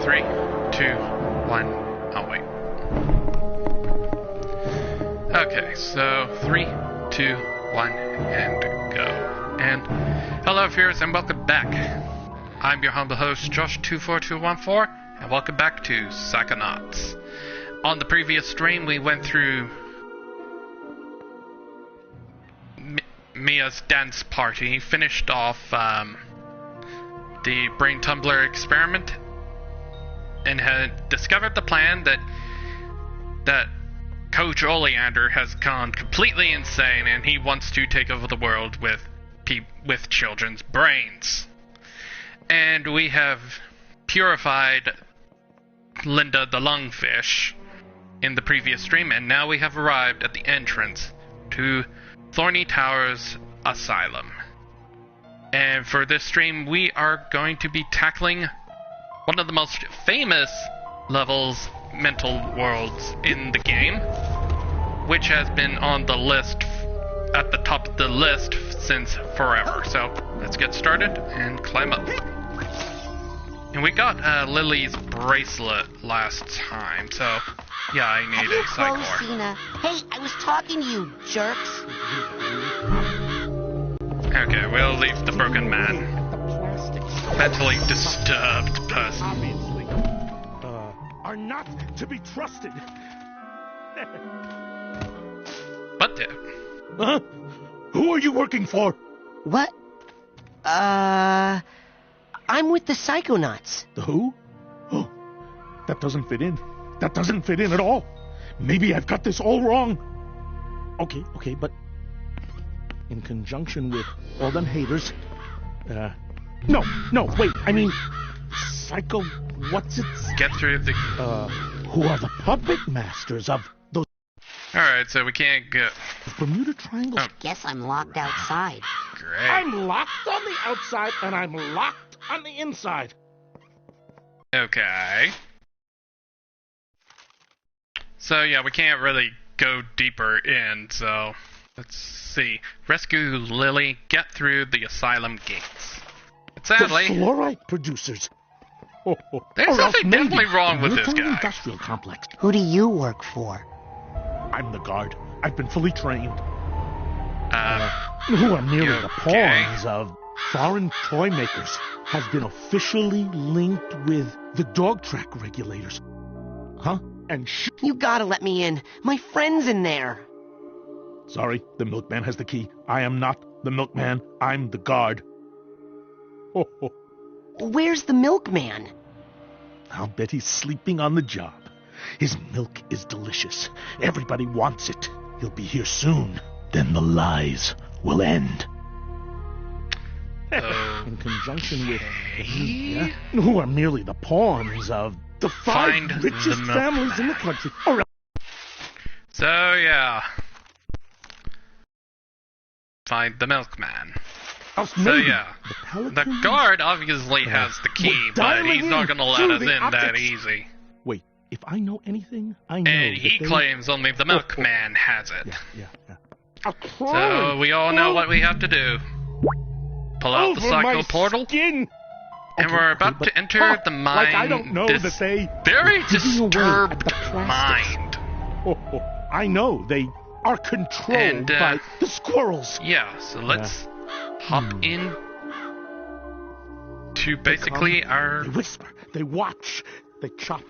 3, 2, 1. Oh, wait. Okay, so 3, 2, 1, and go. And hello, viewers, and welcome back. I'm your humble host, Josh24214, and welcome back to Psychonauts. On the previous stream, we went through Mia's dance party, finished off the brain tumbler experiment, and had discovered the plan that Coach Oleander has gone completely insane, and he wants to take over the world with children's brains. And we have purified Linda the lungfish in the previous stream, and now we have arrived at the entrance to Thorny Towers Asylum. And for this stream, we are going to be tackling one of the most famous mental worlds in the game, which has been on the list, at the top of the list since forever. So let's get started and climb up. And we got Lily's bracelet last time, so yeah, I need a Psychor. Hey, I was talking to you, jerks. Okay, we'll leave the broken man. Mentally disturbed person. Obviously, are not to be trusted. What the? Huh? Who are you working for? What? I'm with the Psychonauts. The who? Oh, that doesn't fit in. That doesn't fit in at all. Maybe I've got this all wrong. Okay, but in conjunction with all them haters, no, wait, I mean, what's it? Get through the... Who are the puppet masters of those... Alright, so we can't go... Bermuda Triangle? Oh. Guess I'm locked outside. Great. I'm locked on the outside, and I'm locked on the inside. Okay. So yeah, we can't really go deeper in, so... Let's see. Rescue Lily, get through the asylum gates. But sadly... The fluorite producers. There's something definitely wrong with this guy. Industrial complex. Who do you work for? I'm the guard. I've been fully trained. Who are merely the pawns of foreign toy makers, have been officially linked with the dog track regulators. Huh? And You gotta let me in. My friend's in there. Sorry, the Milkman has the key. I am not the Milkman. I'm the guard. Where's the Milkman? I'll bet he's sleeping on the job. His milk is delicious. Everybody wants it. He'll be here soon. Then the lies will end. In conjunction with... who are merely the pawns of the five richest families in the country. So, yeah. Find the Milkman. So, yeah. The guard obviously has the key, but he's not going to let us in that easy. Wait, if I know anything, I know. And he claims only the Milkman has it. Yeah. So, we all know what we have to do. Pull out the Psycho Portal. And we're about to enter the mind. I don't know this that they... very disturbed mind. I know, they are controlled by the squirrels. Yeah, so let's hop in to basically our... They whisper, they watch, they chop.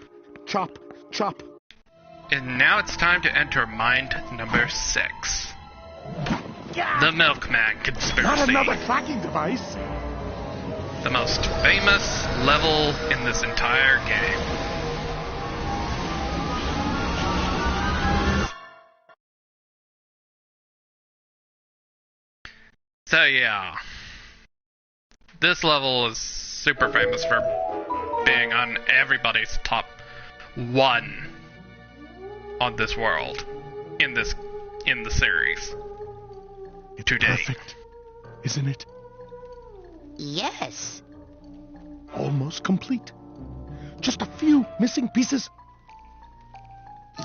And now it's time to enter mind number 6. The Milkman Conspiracy. Not another tracking device. The most famous level in this entire game. So yeah, this level is super famous for being on everybody's top 1 on this world, in the series. It's to date. Perfect, isn't it? Yes. Almost complete. Just a few missing pieces.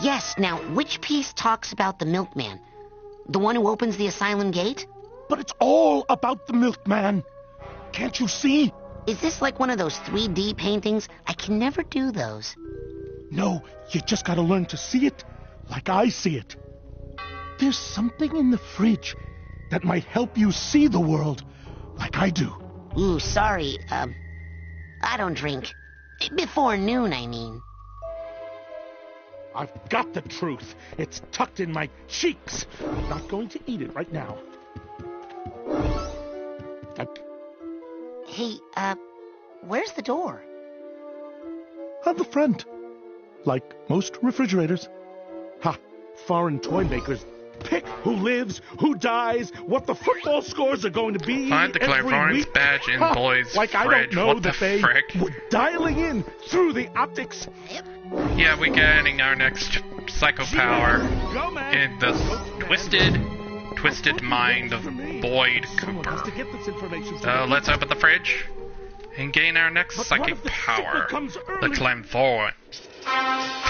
Yes, now, which piece talks about the Milkman? The one who opens the asylum gate? But it's all about the Milkman. Can't you see? Is this like one of those 3D paintings? I can never do those. No, you just gotta learn to see it like I see it. There's something in the fridge that might help you see the world like I do. Ooh, sorry, I don't drink. Before noon, I mean. I've got the truth. It's tucked in my cheeks. I'm not going to eat it right now. Hey, where's the door? On the front. Like most refrigerators. Ha! Foreign toy makers pick who lives, who dies, what the football scores are going to be. Find the clairvoyance badge in boys' like fridge. I don't know what that the they frick? were dialing in through the optics. Yeah, we're getting our next psycho power Go, man. in this twisted mind of Boyd Someone has to Cooper. get this information. So let's open the fridge and gain our next But what psychic if the power, signal comes the early?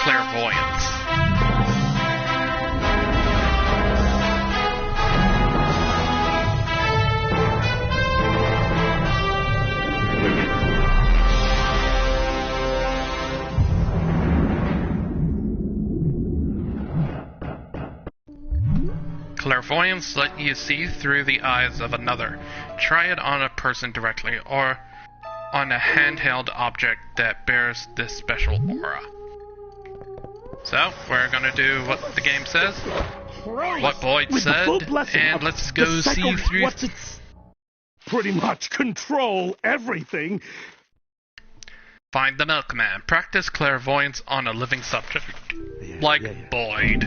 clairvoyance. Clairvoyance let you see through the eyes of another. Try it on a person directly, or on a handheld object that bears this special aura. So, we're gonna do what the game says, what Boyd With the full said, blessing and of let's the go see through... What's its... Pretty much control everything. Find the Milkman. Practice clairvoyance on a living subject, like Boyd.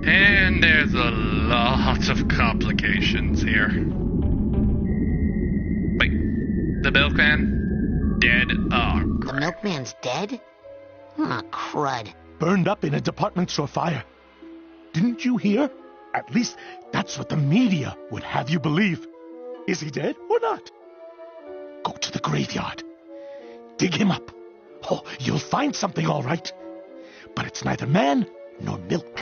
And there's a lot of complications here. Wait, the Milkman? Dead? Oh, The milkman's dead? Aw, crud. Burned up in a department store fire. Didn't you hear? At least that's what the media would have you believe. Is he dead or not? Go to the graveyard. Dig him up. Oh, you'll find something all right. But it's neither man nor milk.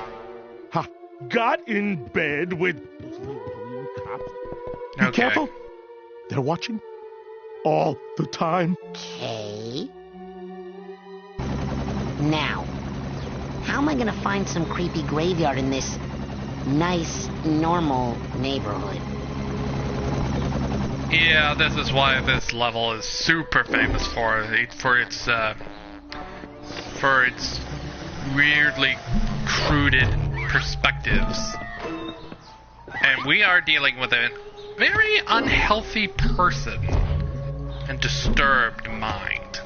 Ha! Got in bed with those little green cops. Be Okay. careful. They're watching all the time. Okay. Now, how am I gonna find some creepy graveyard in this nice, normal neighborhood? Yeah, this is why this level is super famous for its weirdly crude perspectives. And we are dealing with a very unhealthy person and disturbed mind.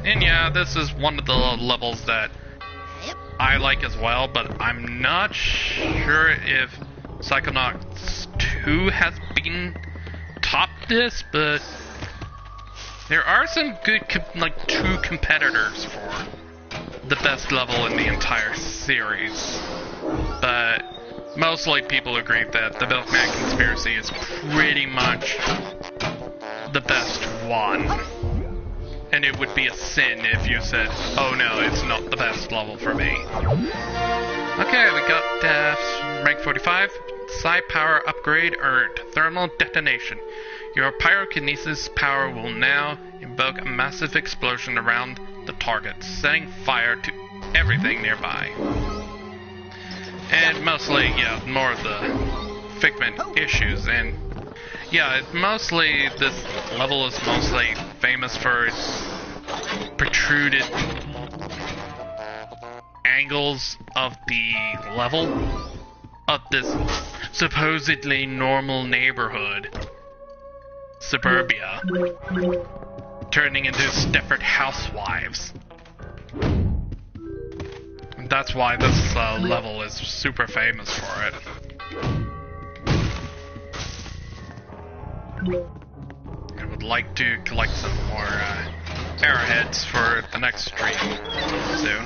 And yeah, this is one of the levels that I like as well, but I'm not sure if Psychonauts 2 has been topped this, but there are some good, two competitors for the best level in the entire series. But mostly people agree that the Milkman Conspiracy is pretty much the best one. And it would be a sin if you said, oh no, it's not the best level for me. Okay, we got rank 45. Psi power upgrade earned. Thermal detonation. Your pyrokinesis power will now invoke a massive explosion around the target, setting fire to everything nearby. And mostly, yeah, more of the Figment issues, and yeah, this level is mostly famous for its protruded angles of the level of this supposedly normal neighborhood, suburbia, turning into Stepford housewives. And that's why this level is super famous for it. I would like to collect some more arrowheads for the next stream soon.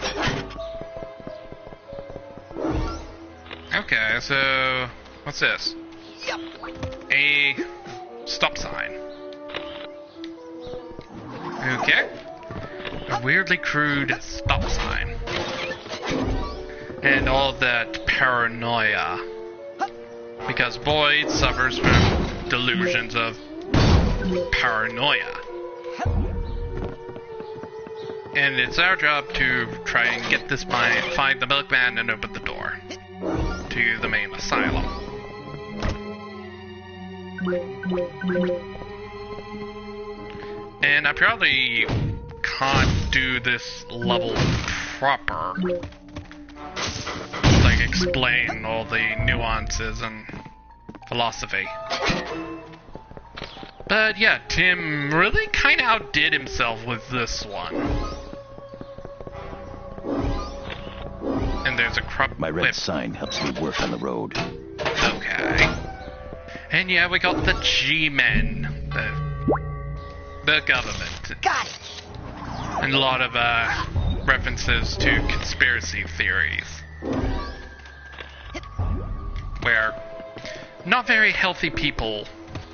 Okay, so what's this? A stop sign. Okay. A weirdly crude stop sign. and all that paranoia. Because Boyd suffers from delusions of paranoia. And it's our job to try and get this find the Milkman and open the door to the main asylum. And I probably can't do this level proper. Like explain all the nuances and philosophy. But yeah, Tim really kinda outdid himself with this one. And there's a crop. My red sign helps me work on the road. Okay. And yeah, we got the G-Men. The government. Got it. And a lot of references to conspiracy theories. Where not very healthy people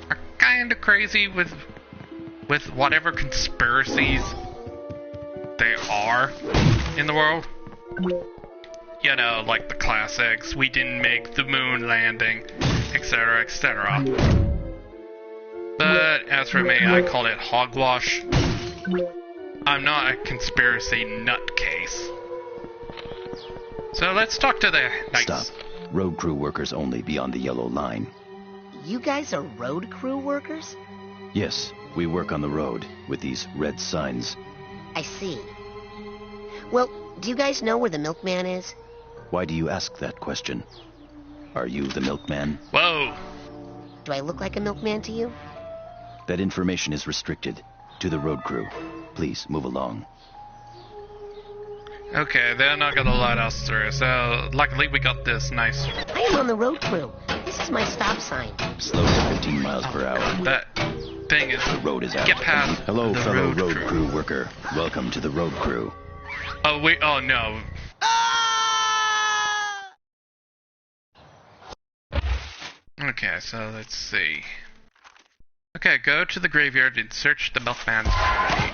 are kinda crazy with whatever conspiracies they are in the world. You know, like the classics, we didn't make the moon landing, etc., etc. But as for me, I call it hogwash. I'm not a conspiracy nutcase. So let's talk to the nice... Stop. Road crew workers only beyond the yellow line. You guys are road crew workers? Yes, we work on the road with these red signs. I see. Well, do you guys know where the Milkman is? Why do you ask that question? Are you the Milkman? Whoa! Do I look like a milkman to you? That information is restricted to the road crew. Please move along. Okay, they're not gonna let us through, so luckily we got this nice... I am on the road crew. This is my stop sign. Slow to 15 miles per hour. That thing is... The road is out. Get past Hello, the fellow road crew. crew worker. Welcome to the road crew. Oh, wait, oh no. Okay, so let's see. Okay, go to the graveyard and search the Milkman's body.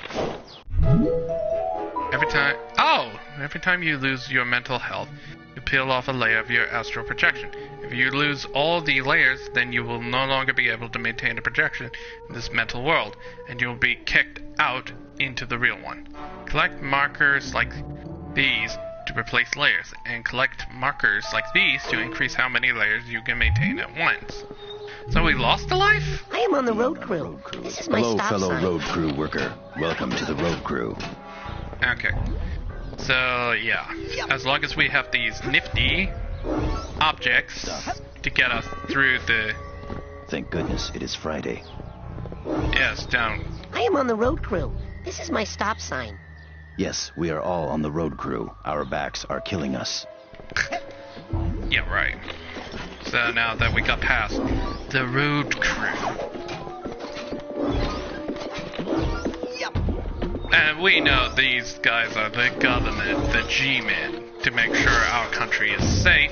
Every time you lose your mental health, you peel off a layer of your astral projection. If you lose all the layers, then you will no longer be able to maintain a projection in this mental world, and you will be kicked out into the real one. Collect markers like these to replace layers, and collect markers like these to increase how many layers you can maintain at once. So we lost a life? I am on the road crew. This is my Hello, stop fellow sign. road crew worker. Welcome to the road crew. Okay. So, yeah. As long as we have these nifty objects to get us through the... Thank goodness it is Friday. Yes, down. I am on the road crew. This is my stop sign. Yes, we are all on the road crew. Our backs are killing us. Yeah, right. So now that we got past the road crew. And we know these guys are the government, the G-Men, to make sure our country is safe.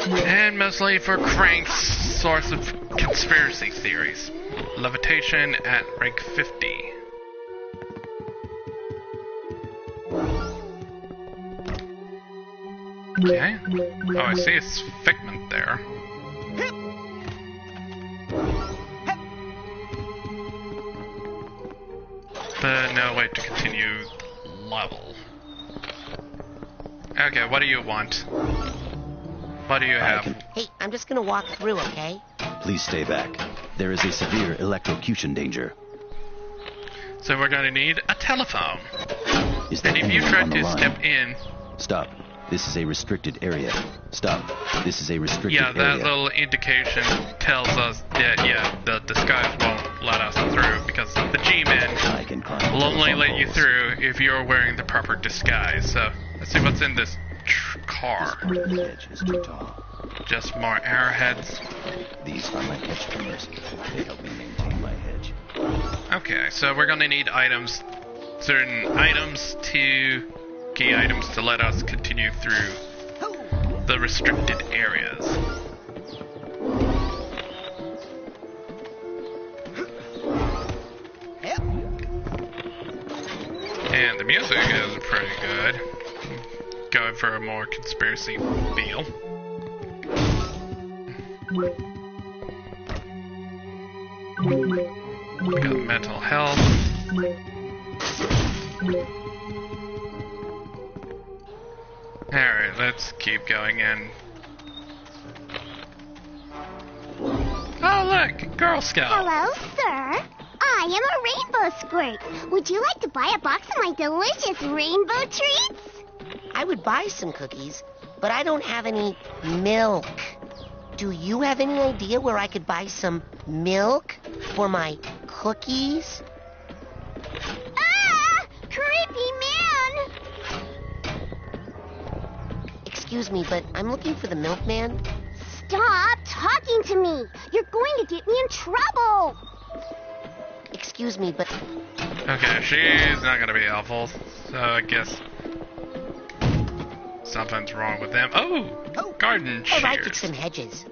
And mostly for Crank's source of conspiracy theories. Levitation at rank 50. Okay. Oh, I see a figment there. But no way to continue level. Okay, what do you want? What do you have? Hey, I'm just gonna walk through, okay? Please stay back. There is a severe electrocution danger. So we're gonna need a telephone. Is there And if you anyone try on the to line? step in... Stop. This is a restricted area. Stop. This is a restricted Yeah, that area. little indication tells us that, yeah, the disguise won't let us through because the G-Men I can climb will only telephone let you poles. through if you're wearing the proper disguise. So, let's see what's in this car. This part of the hedge is too tall. Just more arrowheads. These are my hedge trimmers. They help me maintain my hedge. Okay, so we're gonna need items, certain items to... key items to let us continue through the restricted areas. And the music is pretty good. going for a more conspiracy feel. We got mental health. Alright, let's keep going in. Oh look, Girl Scout. Hello, sir. I am a rainbow squirt. Would you like to buy a box of my delicious rainbow treats? I would buy some cookies, but I don't have any milk. Do you have any idea where I could buy some milk for my cookies? Ah! Creepy man! Excuse me, but I'm looking for the milkman. Stop talking to me. You're going to get me in trouble. Excuse me, but Okay, she's not gonna be helpful, so I guess something's wrong with them. Oh, garden I like shears. some hedges.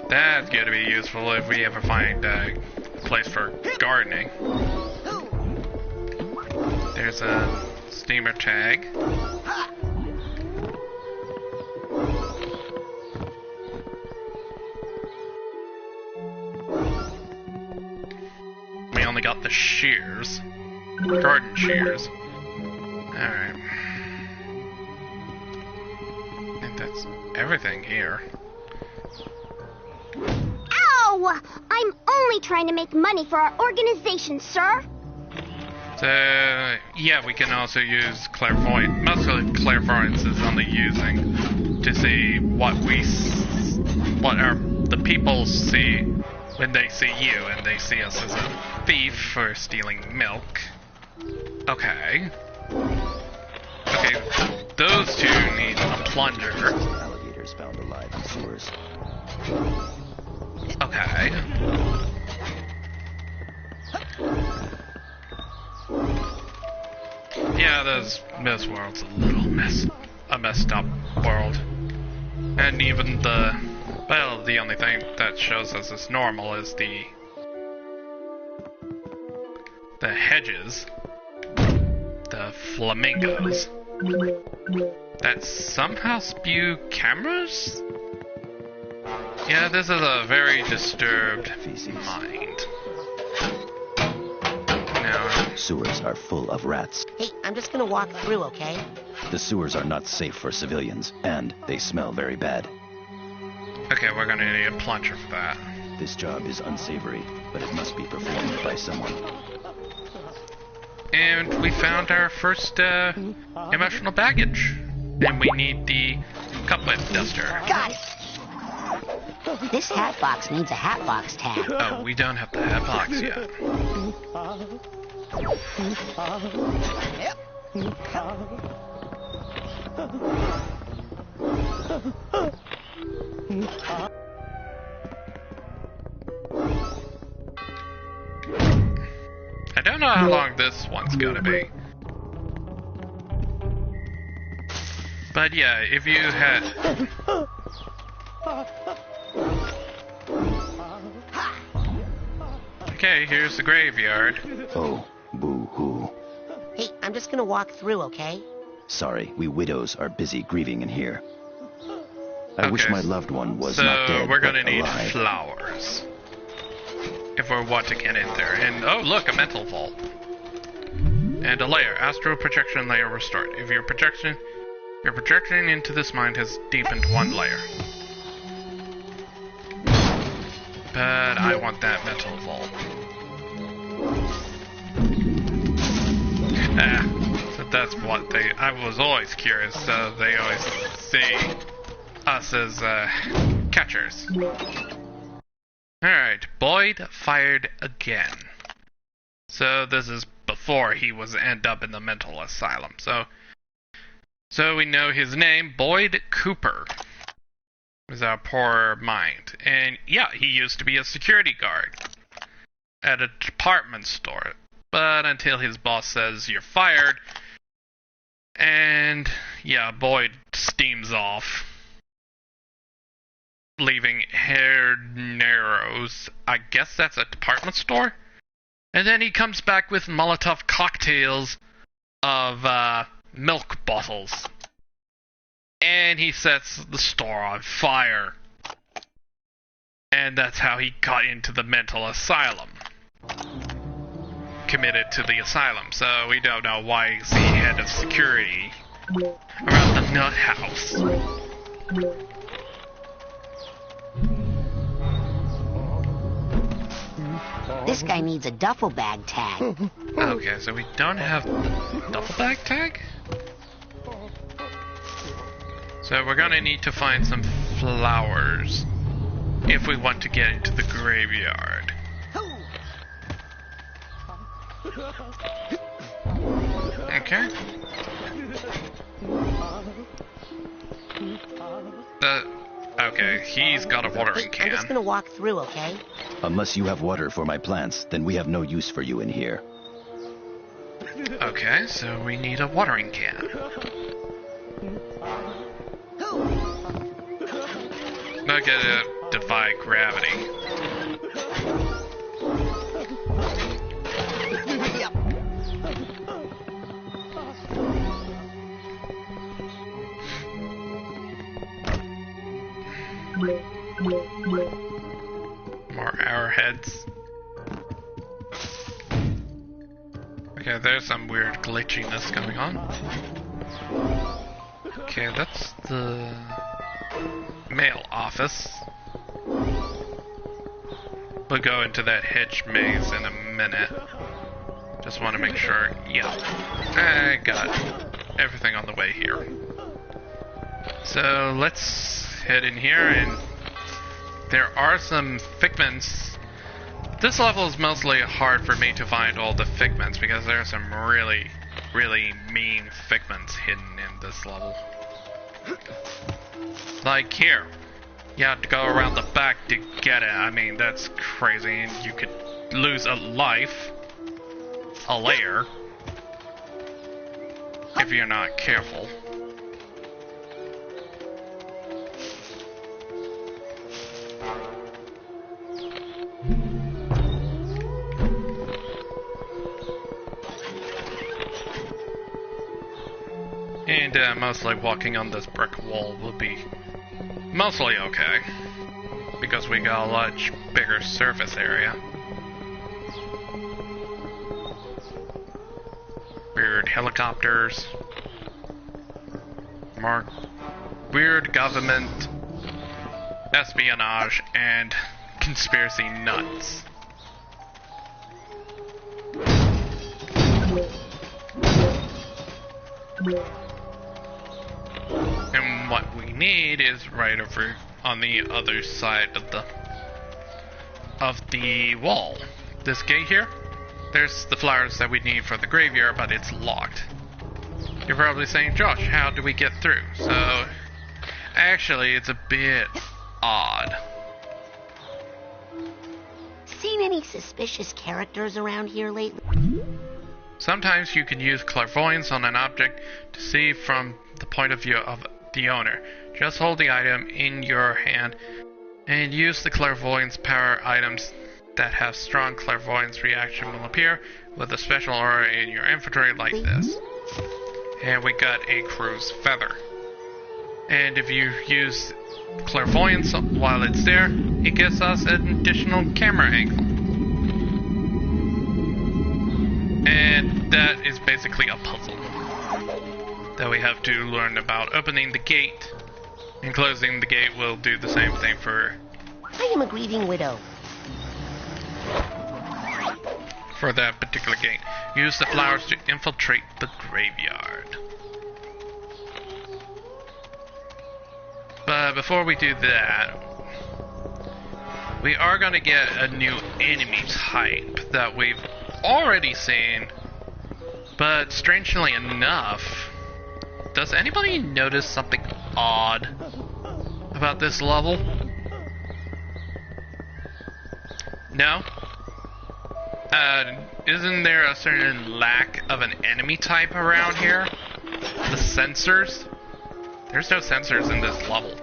That's gonna be useful if we ever find a place for gardening. There's a steamer tag. We only got the shears. Garden shears. Alright. I think that's everything here. Ow! I'm only trying to make money for our organization, sir. So, yeah, we can also use clairvoyance. Mostly clairvoyance is only using to see what the people see when they see you, and they see us as a thief for stealing milk. Okay. Okay, those two need a plunger. Alligators found alive in sewers. Okay. Yeah, this world's a little messed up world. And even the only thing that shows us as normal is the hedges, the flamingos, that somehow spew cameras? Yeah, this is a very disturbed mind. Now, Sewers are full of rats. Hey, I'm just gonna walk through, okay? The sewers are not safe for civilians, and they smell very bad. okay, we're gonna need a plunger for that. This job is unsavory, but it must be performed by someone. And we found our first emotional baggage. And we need the Cobweb Duster. Got it! This hat box needs a hat box tag. Oh, we don't have the hat box yet. I don't know how long this one's gonna be. But yeah, if you had... Okay, here's the graveyard. Oh, boo-hoo. Hey, I'm just gonna walk through, okay? Sorry, we widows are busy grieving in here. I wish Okay, my loved one was so not dead, we're gonna but need alive. flowers. If we want to get in there. And, oh look, a mental vault. And a layer. Astral projection layer restored. If your projection into this mind has deepened one layer. But I want that mental vault. So that's what I was always curious, so they always see us as catchers. Alright, Boyd fired again. So this is before he was end up in the mental asylum. So we know his name, Boyd Cooper. Is our poor mind. And yeah, he used to be a security guard at a department store. But until his boss says you're fired, and yeah, Boyd steams off, leaving hair narrows. I guess that's a department store? And then he comes back with Molotov cocktails of milk bottles. And he sets the store on fire. And that's how he got into the mental asylum. Committed to the asylum, so we don't know why he's the head of security around the nut house. This guy needs a duffel bag tag. Okay, so we don't have duffel bag tag? So we're gonna need to find some flowers if we want to get into the graveyard. Okay. Okay, he's got a watering can. I'm just gonna walk through, okay? Unless you have water for my plants, then we have no use for you in here. Okay, so we need a watering can. Not gonna defy gravity. More arrowheads. Okay, there's some weird glitchiness going on. Okay, that's the mail office. We'll go into that hedge maze in a minute. Just want to make sure. Yeah, I got everything on the way here. So let's head in here, and there are some figments. This level is mostly hard for me to find all the figments because there are some really, really mean figments hidden in this level. Like here. You have to go around the back to get it. I mean, that's crazy. And you could lose a life, a layer, if you're not careful. And mostly walking on this brick wall will be mostly okay, because we got a much bigger surface area. Weird helicopters. More weird government, espionage, and conspiracy nuts. And what we need is right over on the other side of the wall. This gate here, there's the flowers that we need for the graveyard, but it's locked. You're probably saying, Josh, how do we get through? So, actually, it's a bit odd. Seen any suspicious characters around here lately? Sometimes you can use clairvoyance on an object to see from the point of view of the owner. Just hold the item in your hand and use the clairvoyance power. Items that have strong clairvoyance reaction will appear with a special aura in your inventory like this. And we got a crow's feather. And if you use clairvoyance while it's there, it gives us an additional camera angle. And that is basically a puzzle that we have to learn about. Opening the gate and closing the gate will do the same thing for... I am a grieving widow. For that particular gate. Use the flowers to infiltrate the graveyard. But before we do that, we are going to get a new enemy type that we've already seen, but strangely enough, does anybody notice something odd about this level? No? Isn't there a certain lack of an enemy type around here? The sensors? There's no sensors in this level.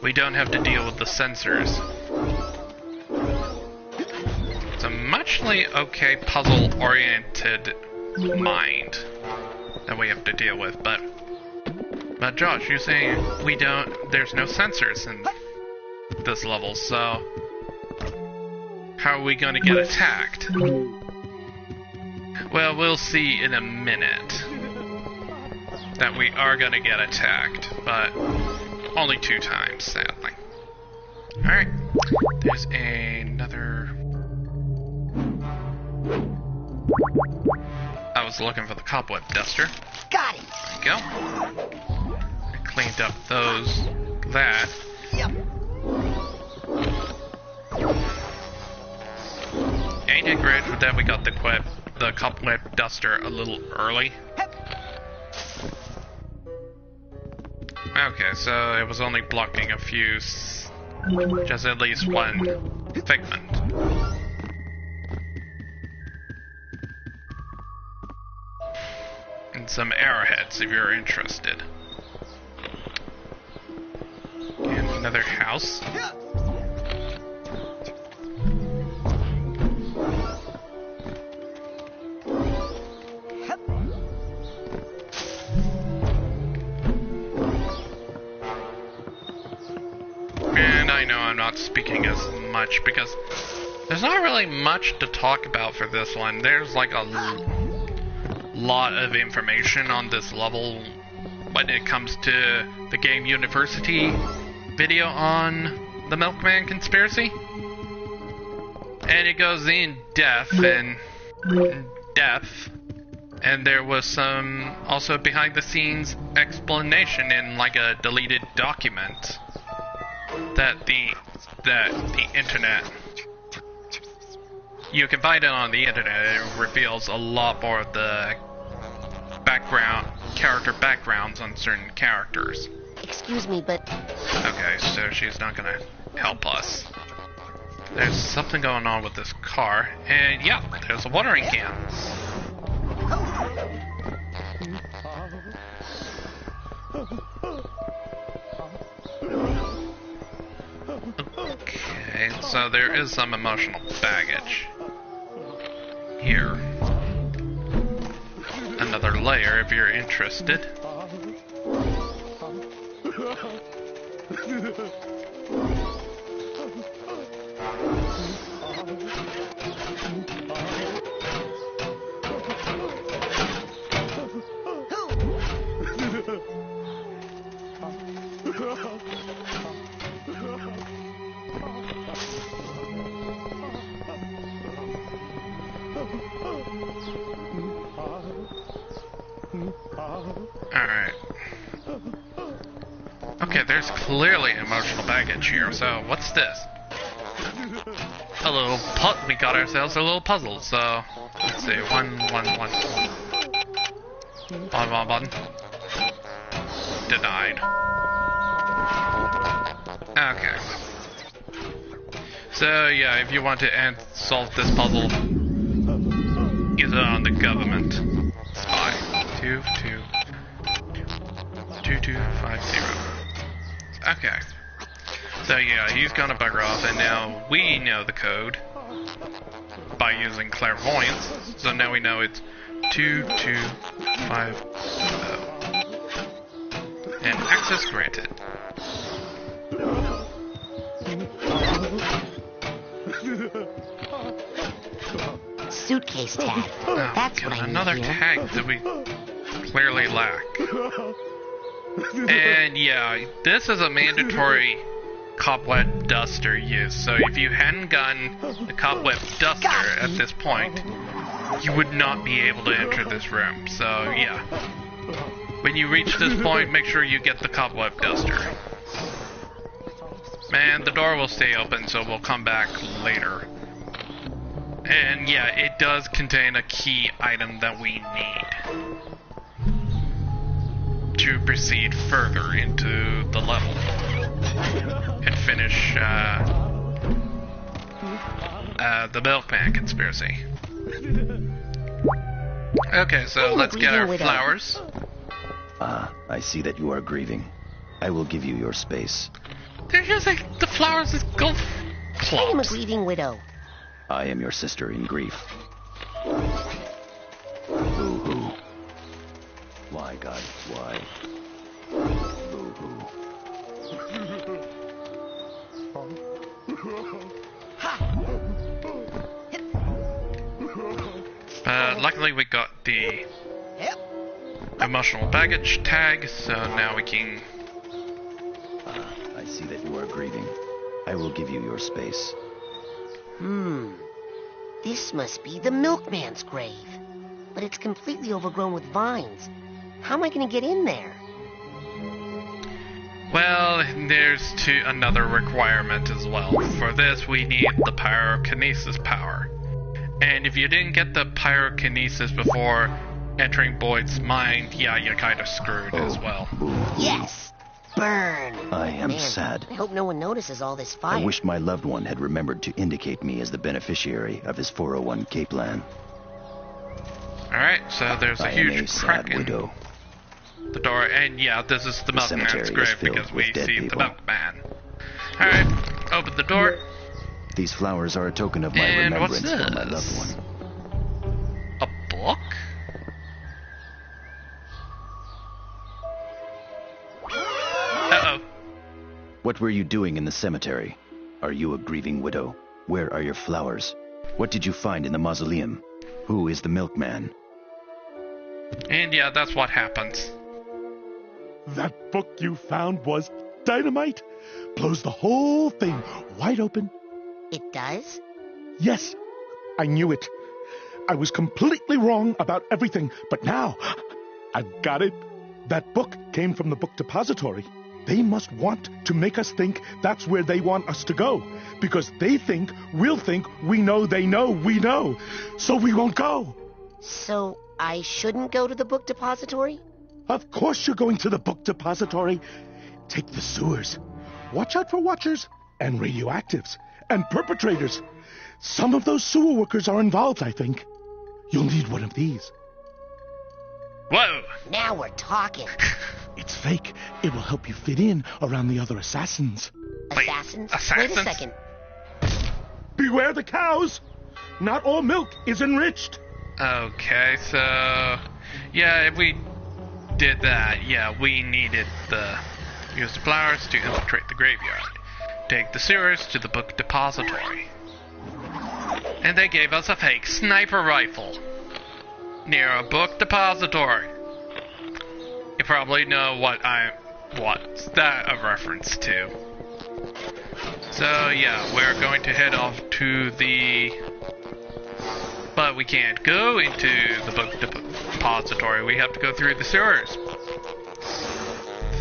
We don't have to deal with the sensors. It's a muchly okay puzzle-oriented mind. that we have to deal with, but Josh, you're saying there's no sensors in this level, so how are we gonna get attacked? Well, we'll see in a minute that we are gonna get attacked, but only 2 times, sadly. Alright, there's another... I was looking for the Cobweb Duster. Got it. There you go. I cleaned up that. Yep. Ain't it great that we got the Cobweb Duster a little early? Okay, so it was only blocking a few, just at least one figment. And some arrowheads if you're interested. And another house. And I know I'm not speaking as much because there's not really much to talk about for this one. There's like a lot of information on this level when it comes to the Game University video on the Milkman conspiracy. And it goes in depth, and there was some also behind the scenes explanation in like a deleted document that the internet, you can find it on the internet. It reveals a lot more of the character backgrounds on certain characters. Excuse me, but... Okay, so she's not gonna help us. There's something going on with this car, and yeah, there's a watering can. Okay, so there is some emotional baggage here. Another layer if you're interested. Alright. Okay, there's clearly emotional baggage here, so what's this? We got ourselves a little puzzle, so let's see, one. Denied. Okay. So yeah, if you want to solve this puzzle, use it on the government spy. 2250. Okay. So yeah, he's gonna bugger off, and now we know the code by using clairvoyance. So now we know it's 2250. And access granted. Suitcase tag. That's what I need. Another tag that we clearly lack. And yeah, this is a mandatory Cobweb Duster use. So if you hadn't gotten the Cobweb Duster at this point, you would not be able to enter this room. So yeah, when you reach this point, make sure you get the Cobweb Duster. And the door will stay open, so we'll come back later. And yeah, it does contain a key item that we need to proceed further into the level and finish the Milkman conspiracy. Okay, so let's get our flowers. I see that you are grieving. I will give you your space. They're just like the flowers is golf I am a clubs. grieving widow. I am your sister in grief. Boo-hoo. God, why? Boo-hoo. Luckily we got the emotional baggage tag, so now we can... I see that you are grieving. I will give you your space. This must be the Milkman's grave. But it's completely overgrown with vines. How am I going to get in there? Well, there's another requirement as well. For this, we need the pyrokinesis power. And if you didn't get the pyrokinesis before entering Boyd's mind, yeah, you're kind of screwed as well. Yes! Burn! I am Man, sad. I hope no one notices all this fire. I wish my loved one had remembered to indicate me as the beneficiary of his 401k plan. Alright, so there's a huge crack in widow. the door, and yeah, this is the Milkman's cemetery is grave filled because with we dead see the people. Milkman. Alright, open the door. These flowers are a token of my And what's remembrance for my this? loved one. A book? Uh-oh. What were you doing in the cemetery? Are you a grieving widow? Where are your flowers? What did you find in the mausoleum? Who is the Milkman? And yeah, that's what happens. That book you found was dynamite. Blows the whole thing wide open. It does? Yes, I knew it. I was completely wrong about everything, but now I've got it. That book came from the book depository. They must want to make us think that's where they want us to go, because they think we'll think we know they know we know, so we won't go. So I shouldn't go to the book depository? Of course you're going to the book depository. Take the sewers. Watch out for watchers and radioactives and perpetrators. Some of those sewer workers are involved, I think. You'll need one of these. Whoa! Now we're talking. It's fake. It will help you fit in around the other assassins. Wait, Assassins? assassins? Wait a second. Beware the cows! Not all milk is enriched. Okay, so... yeah, if we did that, yeah, we needed the... use the flowers to infiltrate the graveyard. Take the sewers to the book depository. And they gave us a fake sniper rifle. Near a book depository. You probably know what's that a reference to. So yeah, we're going to head off to the... but we can't go into the book depository. We have to go through the sewers.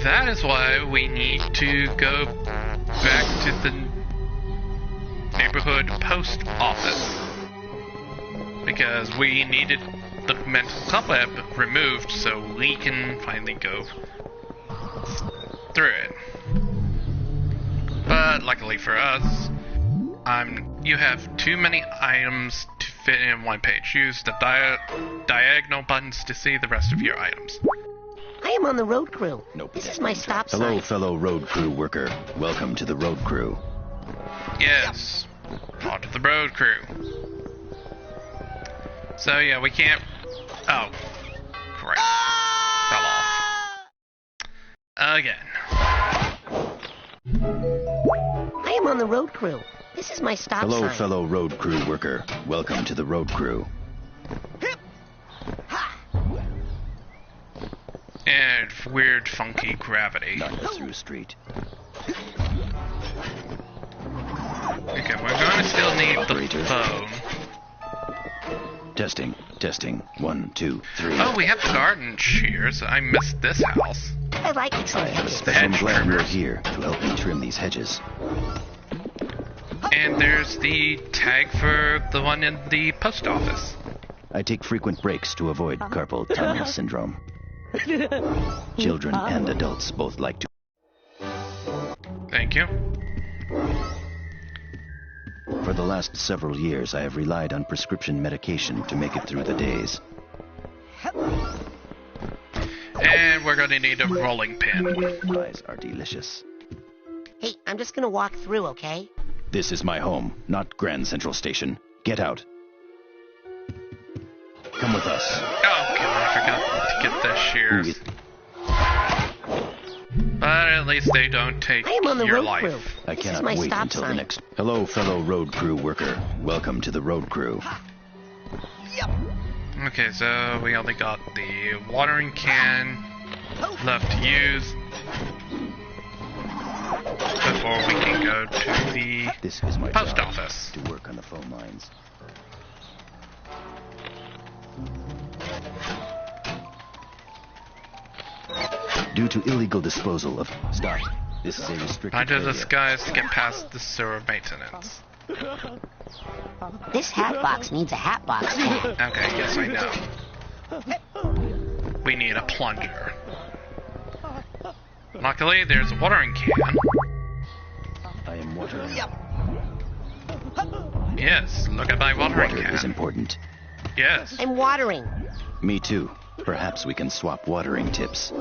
That is why we need to go back to the neighborhood post office. Because we needed the mental cobweb removed so we can finally go through it. But luckily for us, you have too many items to fit in one page. Use the diagonal buttons to see the rest of your items. I am on the road crew. No This is my stop sign. Hello, fellow road crew worker. Welcome to the road crew. Yes, onto the road crew. So yeah, we can't... oh, crap. Fell off. Again. I am on the road crew. This is my stop Hello, sign. fellow road crew worker. Welcome to the road crew. And weird, funky gravity. Not a through street. Okay, we're going to still need the Operator. phone. Testing, testing. 1, 2, 3. Oh, we have the garden shears. I missed this house. I like to trim I am hedges. especially glad you're here to help me trim these hedges. And there's the tag for the one in the post office. I take frequent breaks to avoid carpal tunnel syndrome. Children and adults both like to. Thank you. For the last several years, I have relied on prescription medication to make it through the days. And we're going to need a rolling pin. Fries are delicious. Hey, I'm just gonna walk through, okay? This is my home, not Grand Central Station. Get out. Come with us. Oh, God. forgot to get the shears. But at least they don't take I am on the your road life. crew. I This is cannot my wait stop until sign. the next. Hello, fellow road crew worker. Welcome to the road crew. Okay, so we only got the watering can left to use before we can go to the This is my post job, office. to work on the phone lines. Due to illegal disposal of... Stop. This is a restricted Under area. the skies to get past the sewer maintenance. This hat box needs a hat box tag. Okay, yes, I know. We need a plunger. Luckily, there's a watering can. I am watering. Yes, look at my watering Water is can. important. Yes. I'm watering. Me too. Perhaps we can swap watering tips.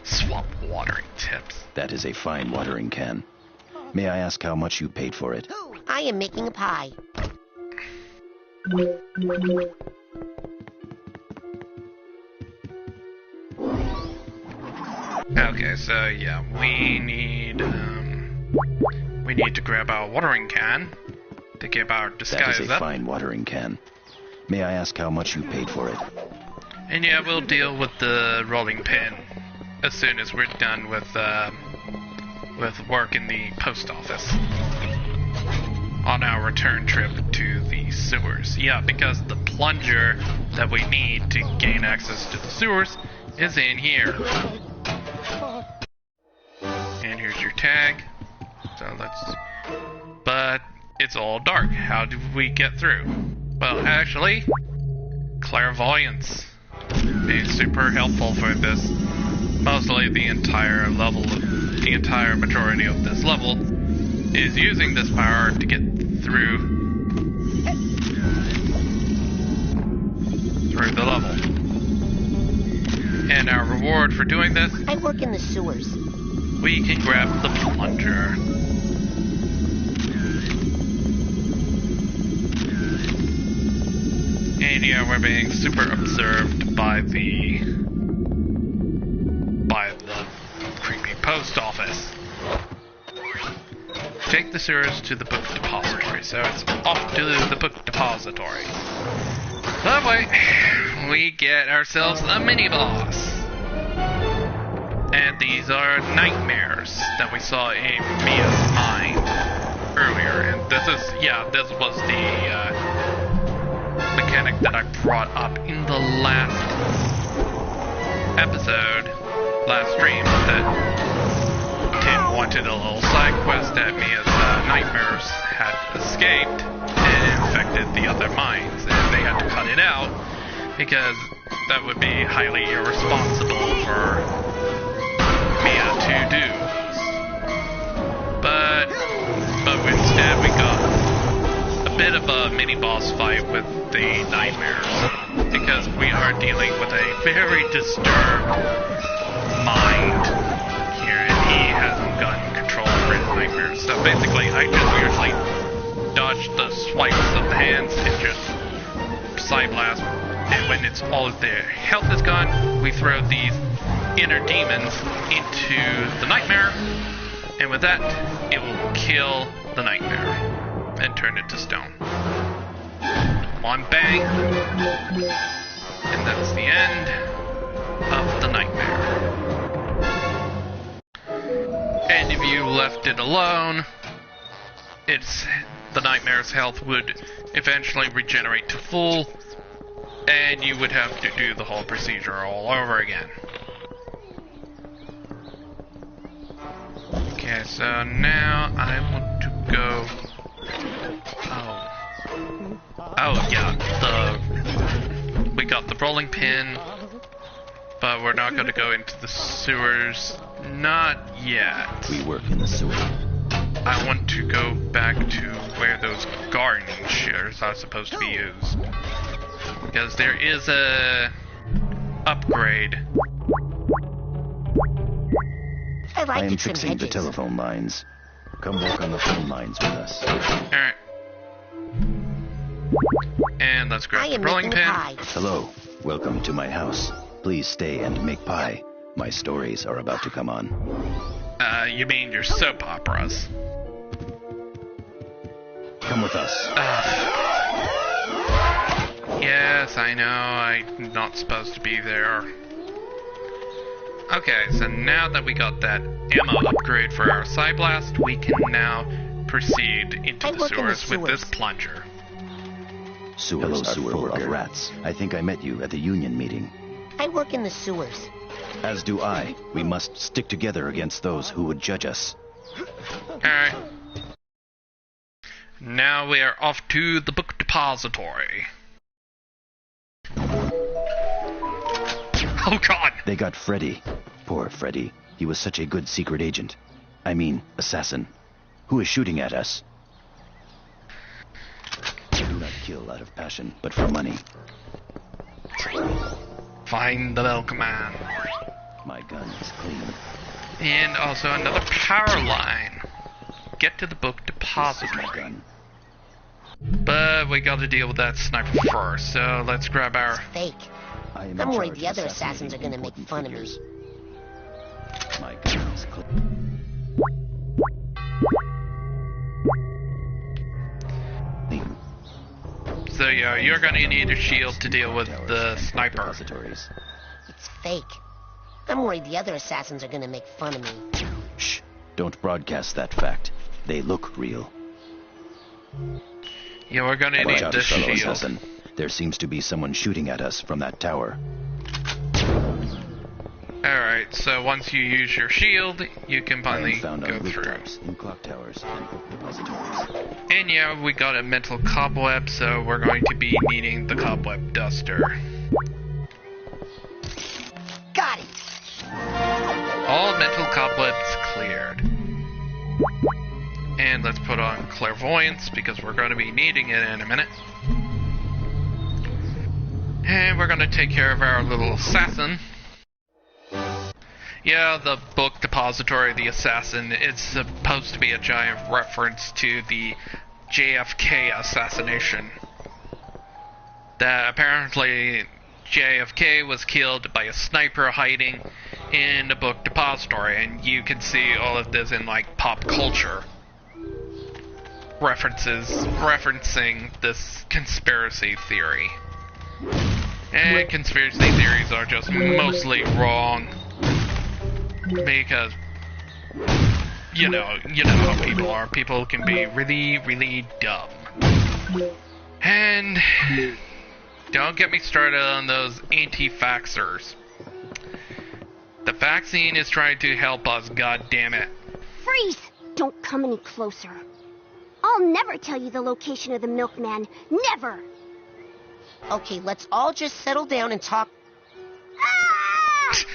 Swap watering tips. That is a fine watering can. May I ask how much you paid for it? I am making a pie. Okay, so yeah, we need to grab our watering can to get our That disguise is a up. fine watering can. May I ask how much you paid for it? And yeah, we'll deal with the rolling pin as soon as we're done with work in the post office on our return trip to the sewers. Yeah, because the plunger that we need to gain access to the sewers is in here. And here's your tag. So let's... But it's all dark. How do we get through? Well, actually, clairvoyance is super helpful for this. Mostly the entire level, the entire majority of this level is using this power to get through the level. And our reward for doing this, I work in the sewers. we can grab the plunger. And yeah, we're being super observed by the creepy post office. Take the sewers to the book depository. So it's off to the book depository. That way, we get ourselves a mini boss. And these are nightmares that we saw in Mia's mind earlier. And this was the mechanic that I brought up in the last episode, last stream, that Tim wanted a little side quest that Mia's nightmares had escaped and infected the other minds, and they had to cut it out because that would be highly irresponsible for Mia to do. But instead we got a bit of a mini boss fight with the nightmares, because we are dealing with a very disturbed mind here, and he hasn't gotten control over his nightmares. So basically, I just usually dodge the swipes of the hands and just side blast, and when it's all their health is gone, we throw these inner demons into the nightmare, and with that, it will kill the nightmare and turn it to stone. One bang, and that's the end of the nightmare. And if you left it alone, the nightmare's health would eventually regenerate to full, and you would have to do the whole procedure all over again. Okay, so now I want to go... Oh yeah, we got the rolling pin, but we're not going to go into the sewers. Not yet. We work in the sewer. I want to go back to where those gardening shears are supposed to be used, because there is a upgrade. I like I am it some fixing the hedges. telephone lines. Come work on the phone lines with us. Alright. And let's I grab the am rolling making pin. pie. Hello. Welcome to my house. Please stay and make pie. My stories are about to come on. You mean your soap operas? Come with us. Yes, I know, I'm not supposed to be there. Okay, so now that we got that ammo upgrade for our Psyblast, we can now proceed into the sewers with this plunger. Sewers are full of rats. I think I met you at the union meeting. I work in the sewers. As do I. We must stick together against those who would judge us. Alright. Now we are off to the book depository. Oh god! They got Freddy. Poor Freddy. He was such a good secret agent. I mean, assassin. Who is shooting at us? I do not kill out of passion, but for money. Find the Milkman. My gun is clean. And also another power line. Get to the book This is my depository. gun. But we gotta deal with that sniper first, so let's grab our... It's fake. I am I'm in worried charge the other of assassins are gonna make assassinating fun of me. figures. My gun is clean. So yeah, you're gonna need a shield to deal with Towers the and sniper. depositories. It's fake. I'm worried the other assassins are gonna make fun of me. Shh! Don't broadcast that fact. They look real. Yeah, we're gonna Watch need out, this fellow shield. assassin. There seems to be someone shooting at us from that tower. Alright, so once you use your shield, you can I finally am found go on through. rooftops, in clock towers, and book depositories. And yeah, we got a mental cobweb, so we're going to be needing the Cobweb Duster. Got it! All mental cobwebs cleared. And let's put on clairvoyance, because we're going to be needing it in a minute. And we're going to take care of our little assassin. Yeah, the book depository, the assassin, it's supposed to be a giant reference to the JFK assassination. That apparently JFK was killed by a sniper hiding in the book depository, and you can see all of this in like pop culture referencing this conspiracy theory. And conspiracy theories are just mostly wrong. Because, you know how people are. People can be really, really dumb. And don't get me started on those anti-vaxxers. The vaccine is trying to help us, goddammit. Freeze! Don't come any closer. I'll never tell you the location of the Milkman. Never! Okay, let's all just settle down and talk. Ah!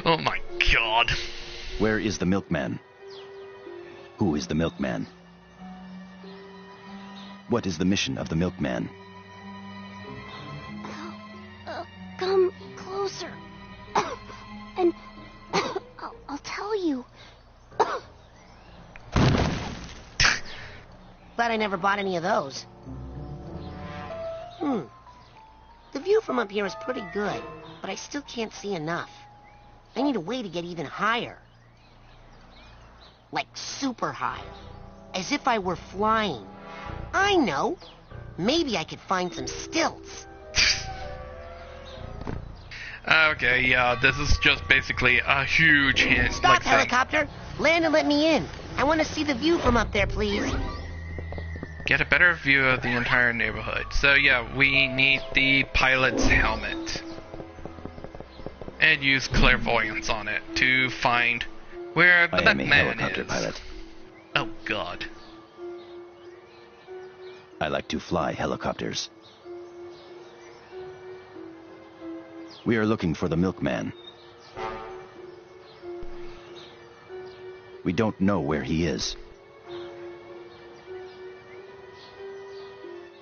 Oh my god. Where is the Milkman? Who is the Milkman? What is the mission of the Milkman? Come closer. And I'll tell you. Glad I never bought any of those. The view from up here is pretty good, but I still can't see enough. I need a way to get even higher. Like super high. As if I were flying. I know! Maybe I could find some stilts. Okay, yeah, this is just basically a huge hint. Stop, like saying, helicopter! Land and let me in. I want to see the view from up there, please. get a better view of the entire neighborhood. So yeah, we need the pilot's helmet. And use clairvoyance on it to find where the I am a Milkman helicopter is. pilot. Oh god. I like to fly helicopters. We are looking for the Milkman. We don't know where he is.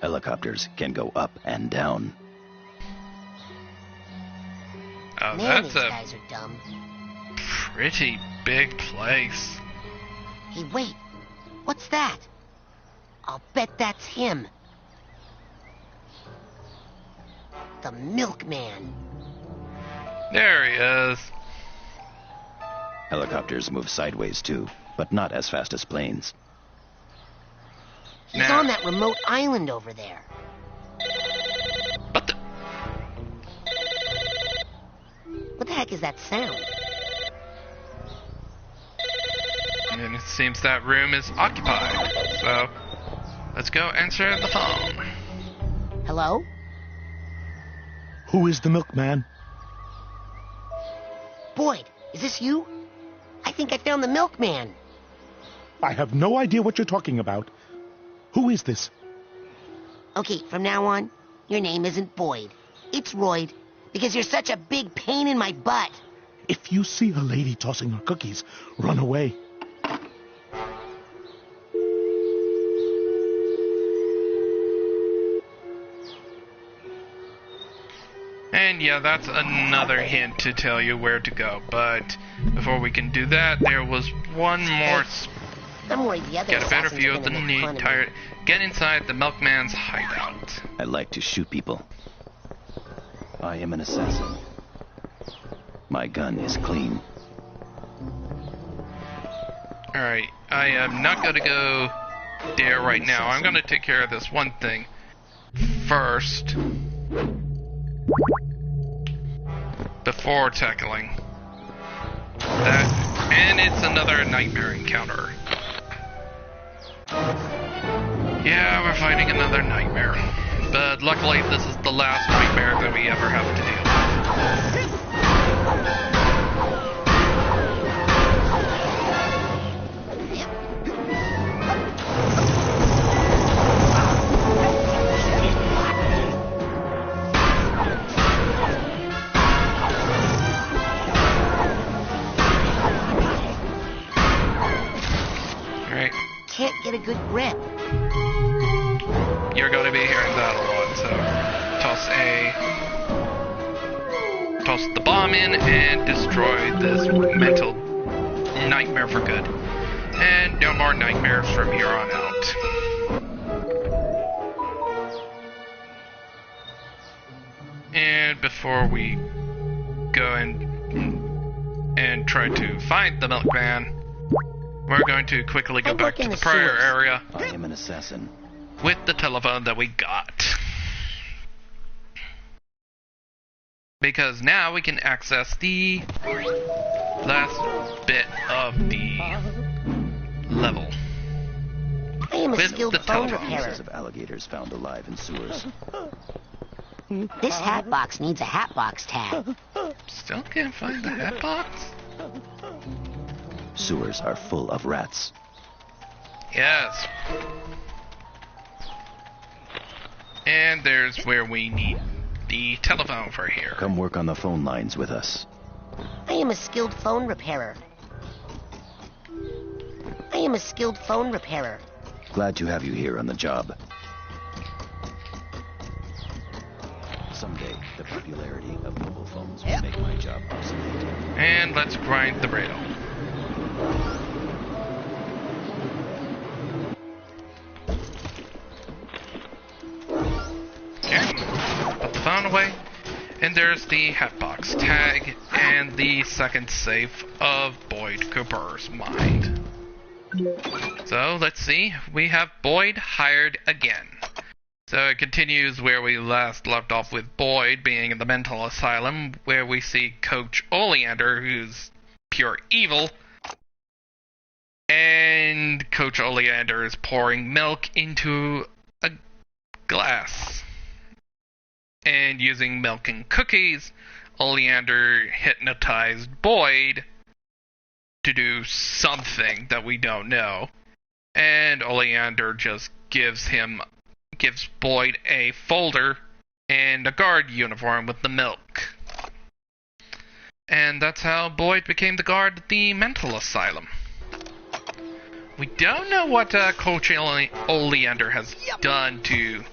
Helicopters can go up and down. Oh, Man, that's these a guys are dumb. pretty big place. Hey, wait. What's that? I'll bet that's him. The the Milkman. There he is. Helicopters move sideways too, but not as fast as planes. He's on that remote island over there. What the? What the heck is that sound? And it seems that room is occupied. So, let's go answer the phone. Hello? Who is the Milkman? Boyd, is this you? I think I found the Milkman. I have no idea what you're talking about. Who is this? Okay, from now on, your name isn't Boyd. It's Royd, because you're such a big pain in my butt. If you see a lady tossing her cookies, run away. And yeah, that's another hint to tell you where to go. But before we can do that, there was one more. I'm worried the other Get a better assassins view are of the gonna make fun of me. entire. Get inside the Milkman's hideout. I like to shoot people. I am an assassin. My gun is clean. Alright, I am not gonna go there right now. I'm gonna take care of this one thing first. Before tackling that. And it's another nightmare encounter. Yeah, we're fighting another nightmare. But luckily, this is the last nightmare that we ever have to deal with. Alright, Can't get a good grip. you're going to be hearing that a lot, so toss the bomb in and destroy this mental nightmare for good. And no more nightmares from here on out. And before we go and try to find the Milkman, we're going to quickly go back to the prior area I am an assassin. with the telephone that we got. Because now we can access the last bit of the level. I am a With skilled the phone telephone. repairer. Cases of alligators found alive in sewers. This hat box needs a hat box tag. Still can't find the hat box? Sewers are full of rats. Yes. And there's where we need the telephone for here. Come work on the phone lines with us. I am a skilled phone repairer. I am a skilled phone repairer. Glad to have you here on the job. Someday, the popularity of mobile phones will make my job obsolete. And let's grind the rail. Okay, put the phone away. And there's the hatbox tag and the second safe of Boyd Cooper's mind. So let's see, we have Boyd hired again. So it continues where we last left off with Boyd being in the mental asylum, where we see Coach Oleander, who's pure evil. And Coach Oleander is pouring milk into a glass. And using milk and cookies, Oleander hypnotized Boyd to do something that we don't know. And Oleander just gives Boyd a folder and a guard uniform with the milk. And that's how Boyd became the guard at the mental asylum. We don't know what Coach Oleander has done to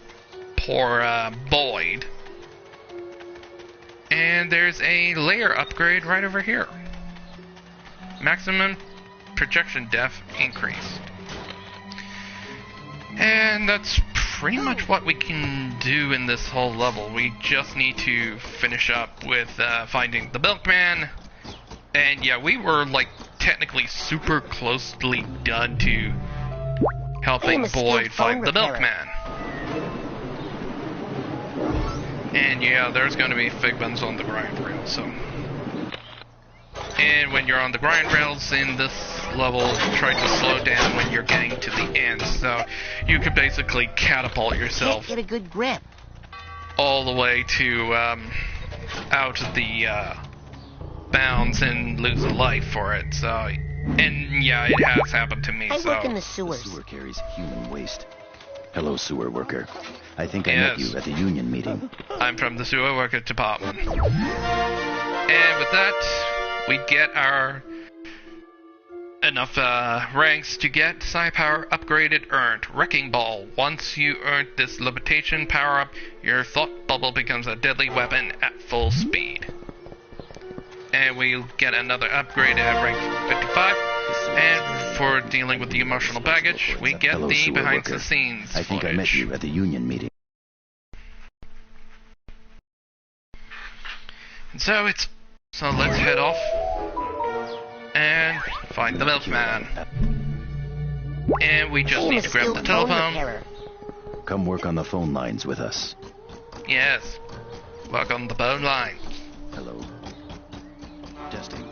poor Boyd. And there's a layer upgrade right over here. Maximum projection depth increased. And that's pretty much what we can do in this whole level. We just need to finish up with finding the Milkman. And yeah, we were like technically super closely done to helping Boyd find the Milkman. And yeah, there's going to be figments on the grind rail, so... And when you're on the grind rails in this level, try to slow down when you're getting to the end, so you could basically catapult yourself Get a good grip. all the way to out of the bounds and lose a life for it. So, and yeah, it has happened to me. I so work in the The sewers. sewer carries human waste. Hello, sewer worker. I think I met Yes. you at the union meeting. I'm from the sewer worker department. And with that, we get our enough ranks to get Psi Power upgraded earned. Wrecking Ball. Once you earn this limitation power up, your thought bubble becomes a deadly weapon at full speed. And we'll get another upgrade at rank 55. And for dealing with the emotional baggage, we get Hello, the sewer behind worker. the scenes I think I met you at the union meeting. So let's head off and find the Milkman. And we just I am need a to grab the skilled phone telephone. repairer. Come work on the phone lines with us. Yes. Work on the phone line. Hello. Testing.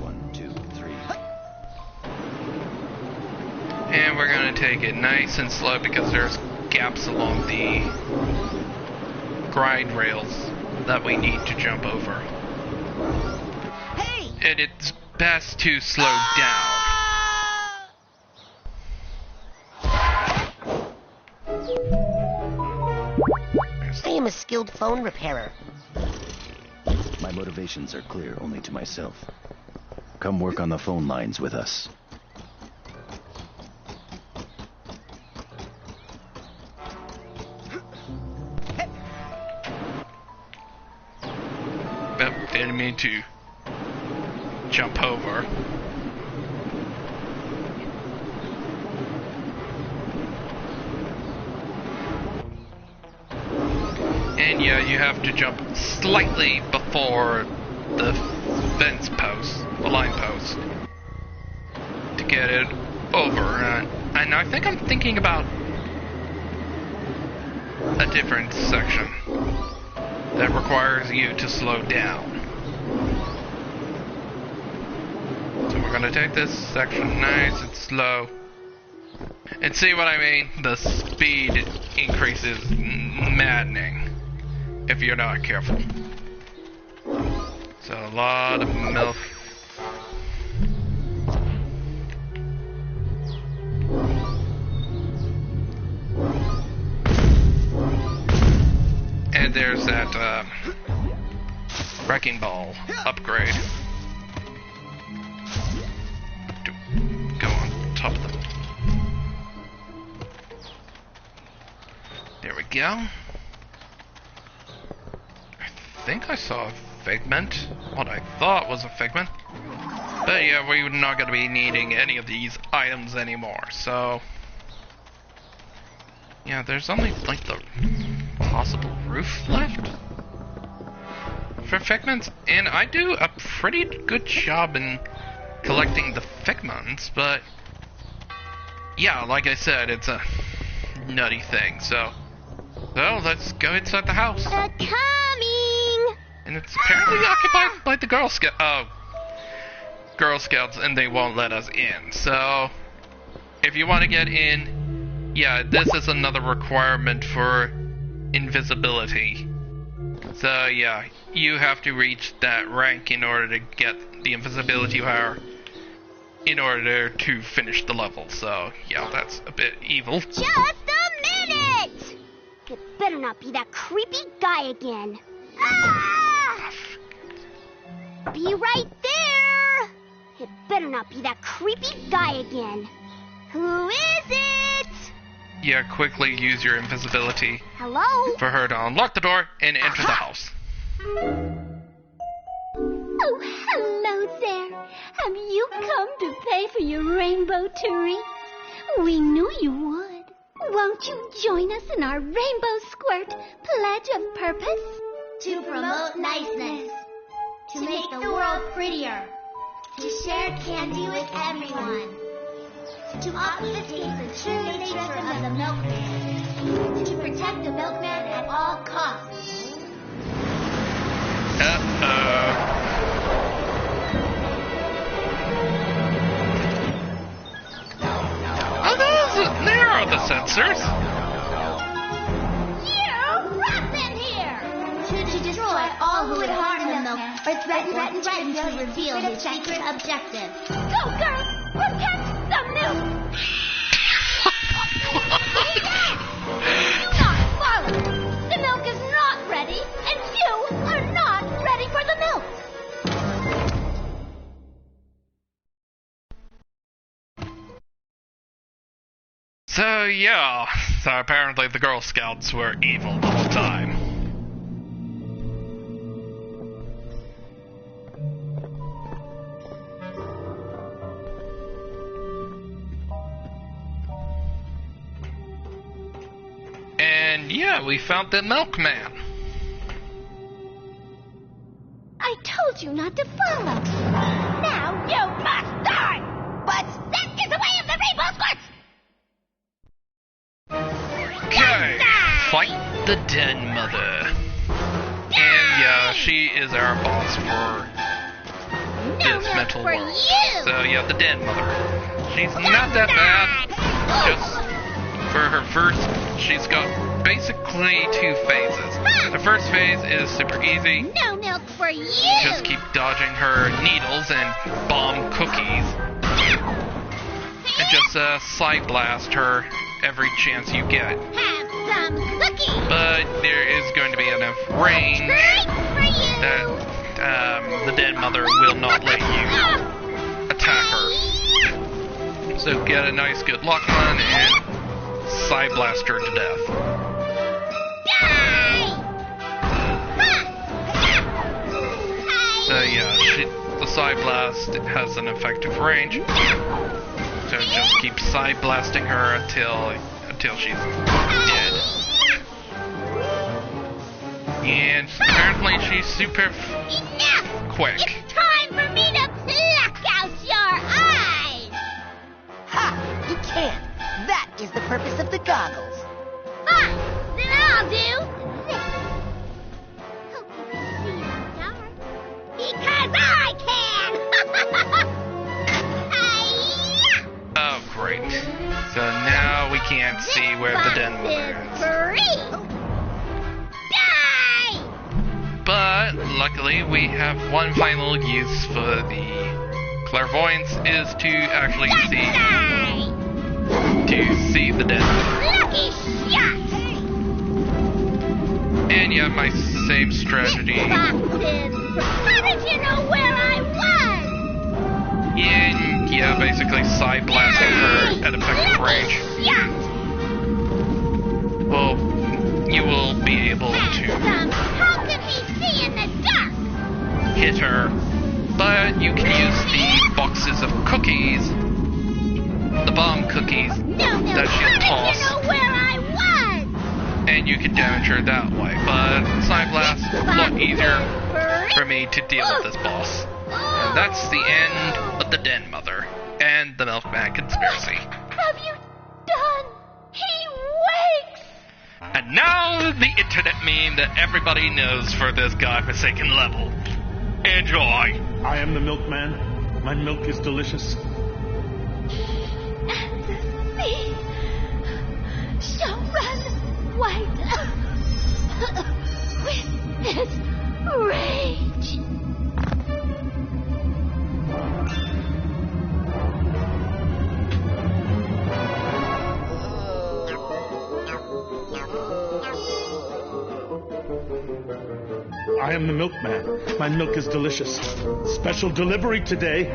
1, 2, 3. And we're gonna take it nice and slow because there's gaps along the grind rails that we need to jump over. Hey! And it's best to slow down. I am a skilled phone repairer. My motivations are clear only to myself. Come work on the phone lines with us. Didn't mean to jump over. And yeah, you have to jump slightly before the fence post, the line post, to get it over. And I think I'm thinking about a different section that requires you to slow down. So we're gonna take this section nice and slow. And see what I mean? The speed increases maddening if you're not careful. So a lot of milk. And there's that wrecking ball upgrade. To go on top of them. There we go. I think I saw a figment. What I thought was a figment. But yeah, we're not going to be needing any of these items anymore, so... Yeah, there's only, like, the possible roof left for figments, and I do a pretty good job in collecting the figments, but... Yeah, like I said, it's a nutty thing, so... So, let's go inside the house. Coming! And it's apparently occupied by the Girl Scouts, and they won't let us in. So, if you want to get in, yeah, this is another requirement for invisibility. So, yeah, you have to reach that rank in order to get the invisibility power in order to finish the level. So, yeah, that's a bit evil. Just a minute! It better not be that creepy guy again. Ah! Be right there! It better not be that creepy guy again. Who is it? Yeah, quickly use your invisibility Hello? for her to unlock the door and enter the house. Oh, hello there. Have you come to pay for your rainbow treat? We knew you would. Won't you join us in our Rainbow Squirt Pledge of Purpose? To promote niceness. To make the world prettier. To share candy with everyone. To obfuscate the true nature of the Milkman. To protect the Milkman at all costs. Oh, there are the sensors. You rats in here! To destroy all who would harm the Milkman or threaten to reveal his secret objective. Go, girls! Protect the milk! Do not follow! The milk is not ready, and you are not ready for the milk! So yeah, so apparently the Girl Scouts were evil the whole time. And yeah, we found the Milkman. I told you not to follow. Now you must die! But that is the way of the Rainbow Squirts! Okay, fight the Den Mother. And yeah, she is our boss for this mental world. So yeah, the Den Mother. She's not that bad. Just for her first, she's got basically 2 phases. The first phase is super easy. No milk for you! Just keep dodging her needles and bomb cookies. And just side blast her every chance you get. Have some cookies! But there is going to be enough range that the Den Mother will not let you attack her. So get a nice good lock on and side blast her to death. So yeah, the side blast has an effective range. So just keep side blasting her until she's dead. And apparently she's super quick. It's time for me to pluck out your eyes! Ha! You can't. That is the purpose of the goggles. Fine, then I'll do this. Help you see in the dark. Because I can! Oh, great. So now we can't see where the Den Mother is. Free! Die! But luckily we have one final use for the clairvoyance is to actually see the Den Mother. Lucky shot! And yeah, my same strategy. How did you know where I was? And yeah, basically side blasting her at effective range. Well, you will be able to How can he see in the dark? hit her, but you can use the boxes of cookies, the bomb cookies that she'll toss, How did you know where I was? and you can damage her that way. But side blast is a lot easier for me to deal with this boss. And that's the end of the Den Mother and the Milkman conspiracy. What have you done? He wakes! And now the internet meme that everybody knows for this godforsaken level. Enjoy! I am the Milkman. My milk is delicious. And the sea shall run white with his rage. I am the Milkman. My milk is delicious. Special delivery today.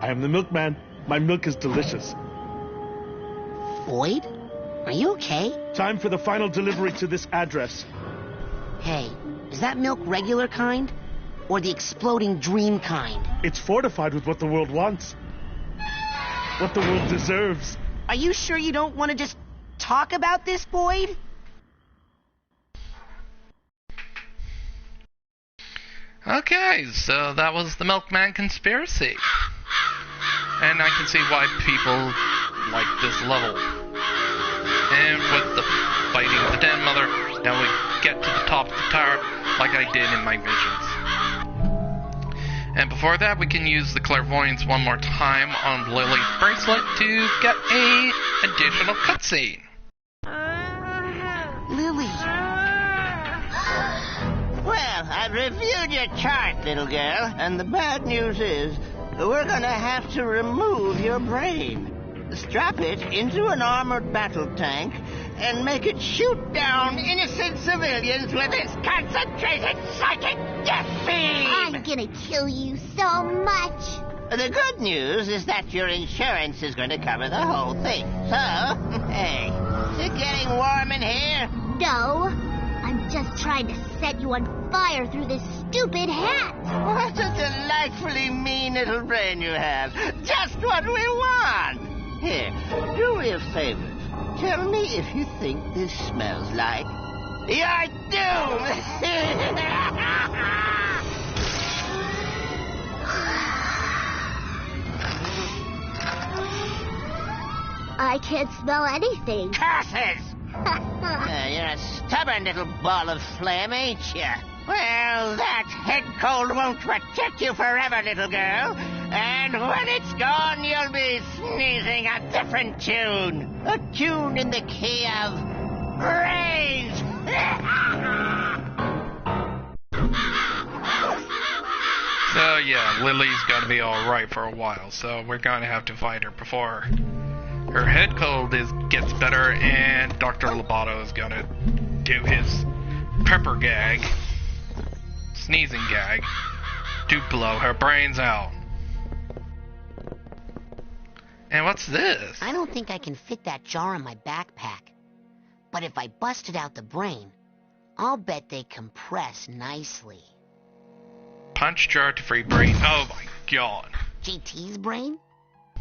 I am the Milkman. My milk is delicious. Boyd? Are you okay? Time for the final delivery to this address. Hey, is that milk regular kind? Or the exploding dream kind? It's fortified with what the world wants. What the world deserves. Are you sure you don't want to just talk about this, Boyd? Okay, so that was the Milkman conspiracy. And I can see why people like this level. And with the fighting of the Den Mother, now we get to the top of the tower like I did in my visions. And before that, we can use the clairvoyance one more time on Lily's bracelet to get a additional cutscene. Lily. Well, I've reviewed your chart, little girl, and the bad news is we're gonna have to remove your brain. Strap it into an armored battle tank and make it shoot down innocent civilians with its concentrated psychic death beam! I'm gonna kill you so much. The good news is that your insurance is going to cover the whole thing. So, hey, is it getting warm in here? No, I'm just trying to set you on fire through this stupid hat. What a delightfully mean little brain you have. Just what we want. Here, do me a favor. Tell me if you think this smells like your doom. I can't smell anything. Curses! You're a stubborn little ball of flame, ain't you? Well, that head cold won't protect you forever, little girl. And when it's gone, you'll be sneezing a different tune. A tune in the key of rage. So yeah, Lily's gotta be alright for a while, so we're gonna have to fight her before her head cold gets better, and Dr. Loboto is gonna do his pepper gag, sneezing gag, to blow her brains out. And what's this? I don't think I can fit that jar in my backpack. But if I busted out the brain, I'll bet they compress nicely. Punch jar to free brain. Oh my god. JT's brain?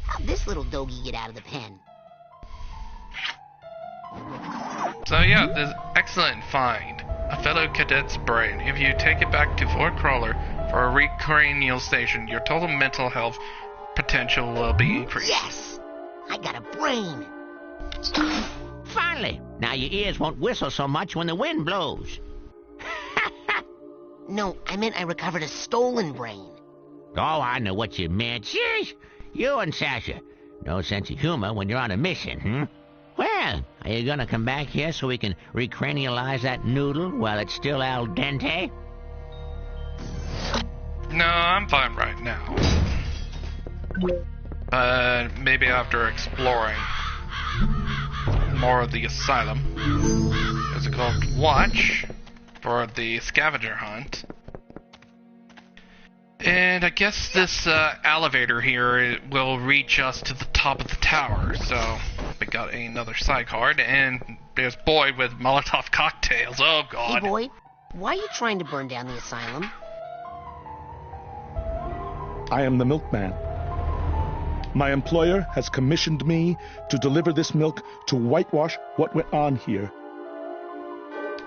How'd this little doggy get out of the pen? So yeah, this excellent find. A fellow cadet's brain. If you take it back to Fort Crawler for a recranial station, your total mental health potential will be increased. Yes! I got a brain! Finally, now your ears won't whistle so much when the wind blows. No, I meant I recovered a stolen brain. Oh, I know what you meant. Sheesh, you and Sasha. No sense of humor when you're on a mission, hmm? Well, are you gonna come back here so we can recranialize that noodle while it's still al dente? No, I'm fine right now. Maybe after exploring more of the asylum. What's it called? Watch for the scavenger hunt. And I guess this elevator here will reach us to the top of the tower. So we got another side card, and there's Boyd with Molotov cocktails. Oh god. Hey, Boyd, why are you trying to burn down the asylum? I am the milkman. My employer has commissioned me to deliver this milk to whitewash what went on here.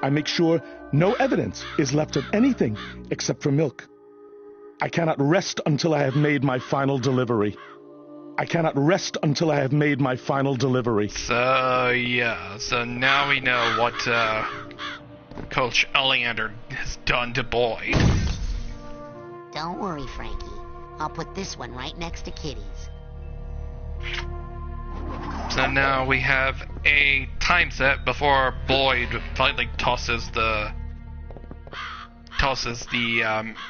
I make sure no evidence is left of anything except for milk. I cannot rest until I have made my final delivery. I cannot rest until I have made my final delivery. So yeah, so now we know what Coach Oleander has done to Boyd. Don't worry, Frankie. I'll put this one right next to Kitty's. So now we have a time set before Boyd finally tosses the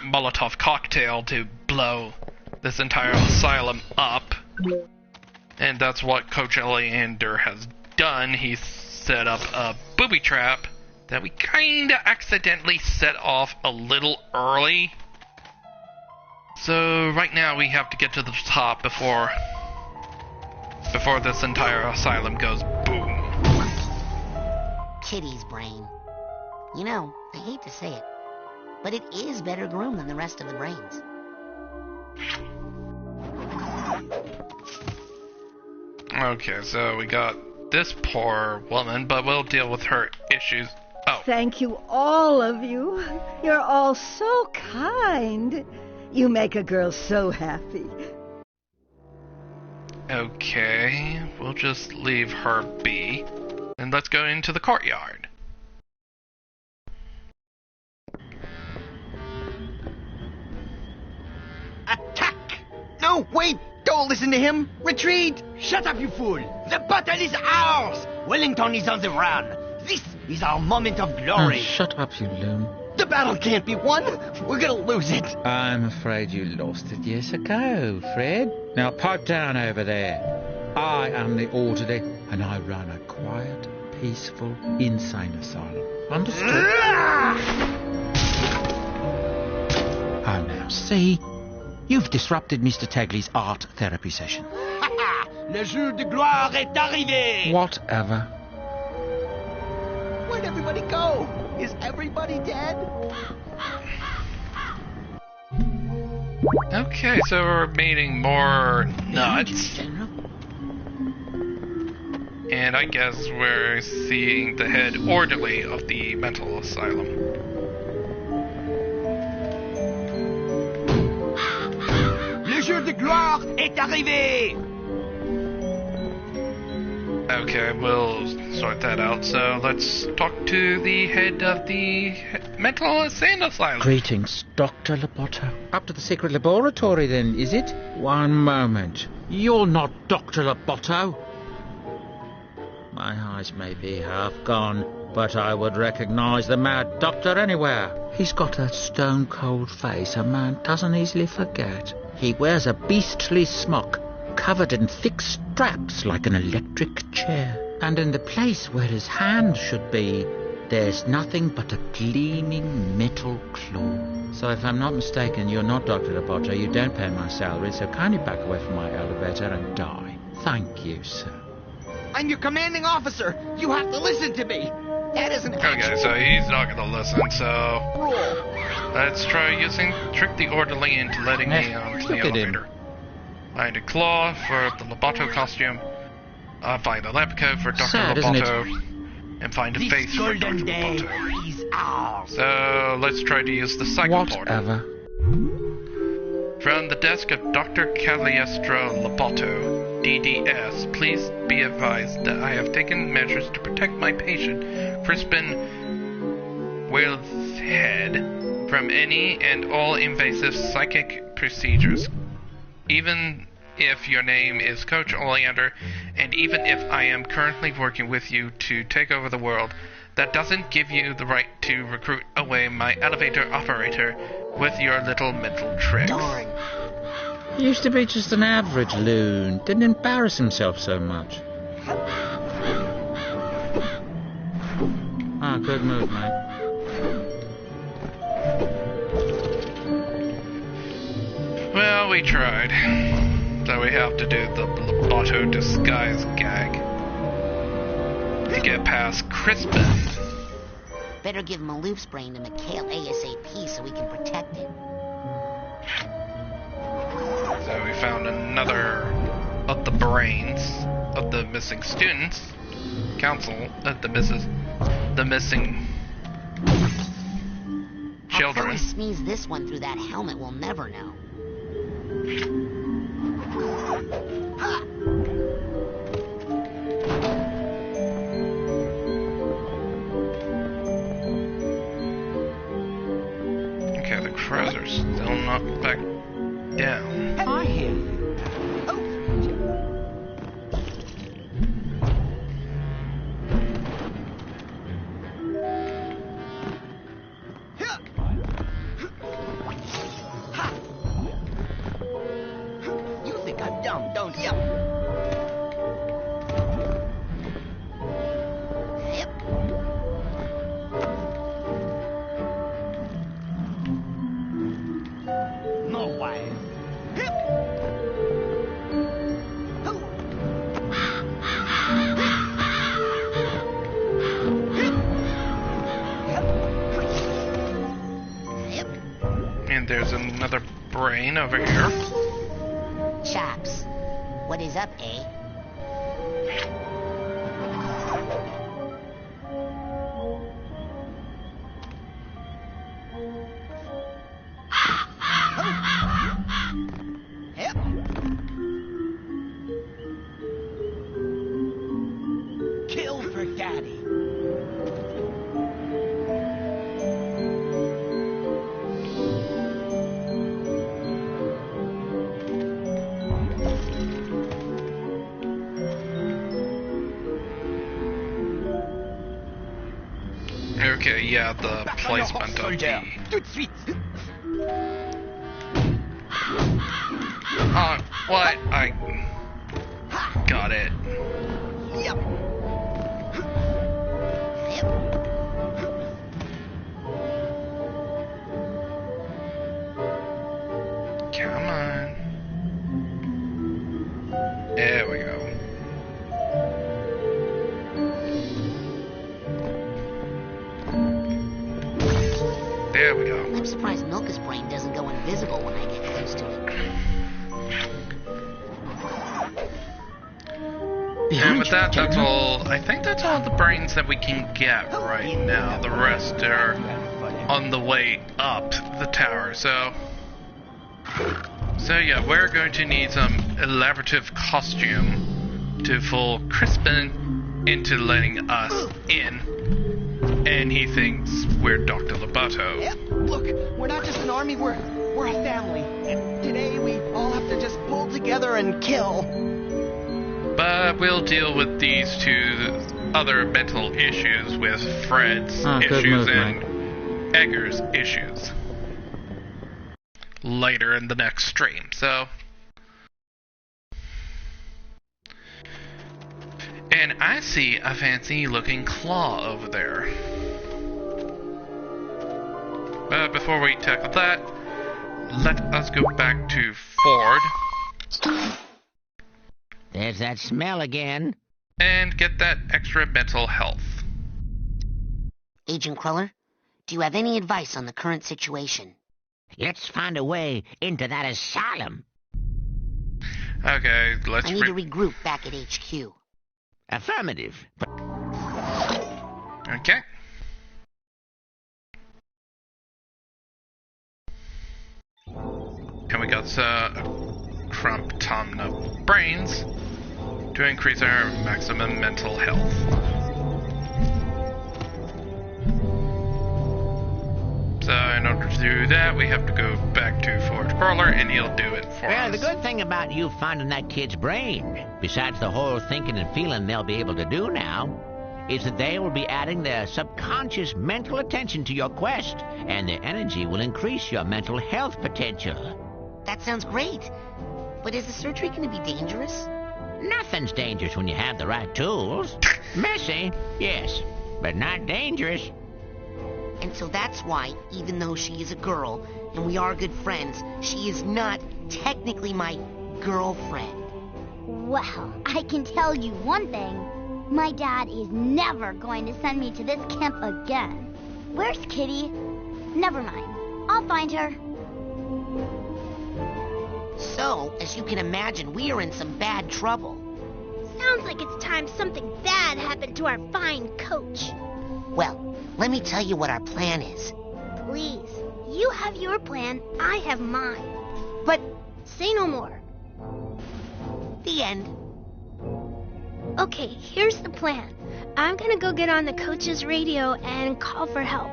Molotov cocktail to blow this entire asylum up. And that's what Coach Oleander has done. He's set up a booby trap that we kinda accidentally set off a little early. So right now we have to get to the top before before this entire asylum goes boom. Kitty's brain. You know, I hate to say it, but it is better groomed than the rest of the brains. Okay, so we got this poor woman, but we'll deal with her issues. Oh. Thank you, all of you. You're all so kind. You make a girl so happy. Okay, we'll just leave her be. And let's go into the courtyard. Attack! No, wait! Don't listen to him! Retreat! Shut up, you fool! The battle is ours! Wellington is on the run! This is our moment of glory! Oh, shut up, you loon. The battle can't be won! We're gonna lose it! I'm afraid you lost it years ago, Fred. Now pipe down over there. I am the orderly, and I run a quiet, peaceful, insane asylum. Understood? Oh, now, see? You've disrupted Mr. Tagley's art therapy session. Le jour de gloire est arrivé! Whatever. Where'd everybody go? Is everybody dead? Okay, so we're meeting more nuts. And I guess we're seeing the head orderly of the mental asylum. Le jour de gloire est arrivé! Okay, we'll sort that out. So let's talk to the head of the mental insane asylum. Greetings, Dr. Loboto. Up to the secret laboratory, then, is it? One moment. You're not Dr. Loboto. My eyes may be half gone, but I would recognize the mad doctor anywhere. He's got a stone-cold face a man doesn't easily forget. He wears a beastly smock, covered in thick straps like an electric chair. And in the place where his hand should be, there's nothing but a gleaming metal claw. So if I'm not mistaken, you're not Dr. Loboto, you don't pay my salary, so kindly back away from my elevator and die. Thank you, sir. I'm your commanding officer! You have to listen to me! That isn't Okay, so he's not gonna listen, so rule. let's try trick the orderly into letting me onto the look at him. elevator. Find a claw for the Loboto costume. Find a lab coat for Dr. Sad, isn't it? Loboto. And find a This face for Dr. golden day Loboto. is ours! So let's try to use the psycho portal. Whatever. From the desk of Dr. Cagliostro Loboto, DDS, please be advised that I have taken measures to protect my patient, Crispin Whaleshead, from any and all invasive psychic procedures. Even if your name is Coach Oleander, and even if I am currently working with you to take over the world, that doesn't give you the right to recruit away my elevator operator with your little mental tricks. Darn. He used to be just an average loon. Didn't embarrass himself so much. Ah, good move, mate. Well, we tried. So we have to do the Loboto disguise gag to get past Crispin. Better give him a loose brain to McHale ASAP so we can protect it. So we found another of the brains of the missing students. Council of the missing How children. he sneezed this one through that helmet, we'll never know. Okay, the crows are still not back down. I hear you. You think I'm dumb, don't you? No way. there's another brain over here. Chops, what is up, eh? Yep. Kill for daddy. Okay, yeah, the placement of the... Tout de suite. What? I... Got it. Yep. Come on. There we go. There we go. I'm surprised Milka's brain doesn't go invisible when I get close to it. And with that, that's all. I think that's all the brains that we can get right now. The rest are on the way up the tower. So yeah, we're going to need some elaborative costume to fool Crispin into letting us in. And he thinks we're Dr. Loboto. Yep. Look, we're not just an army, we're a family. And today we all have to just pull together and kill. But we'll deal with these two other mental issues with Fred's issues and Edgar's issues later in the next stream. So, and I see a fancy looking claw over there. But before we tackle that, let us go back to Ford. There's that smell again. And get that extra mental health. Agent Cruller, do you have any advice on the current situation? Let's find a way into that asylum. Okay, let's I need to regroup back at HQ. Affirmative. Okay. And we got a crump ton of brains to increase our maximum mental health. So in order to do that, we have to go back to Ford Crawler, and he'll do it for Well, us. the good thing about you finding that kid's brain, besides the whole thinking and feeling they'll be able to do now, is that they will be adding their subconscious mental attention to your quest, and their energy will increase your mental health potential. That sounds great. But is the surgery going to be dangerous? Nothing's dangerous when you have the right tools. Messy, yes, but not dangerous. And so that's why, even though she is a girl, and we are good friends, she is not technically my girlfriend. Well, I can tell you one thing. My dad is never going to send me to this camp again. Where's Kitty? Never mind. I'll find her. So, as you can imagine, we are in some bad trouble. Sounds like it's time something bad happened to our fine coach. Well, let me tell you what our plan is. Please, you have your plan, I have mine. But Say no more. the end. Okay, here's the plan. I'm gonna go get on the coach's radio and call for help.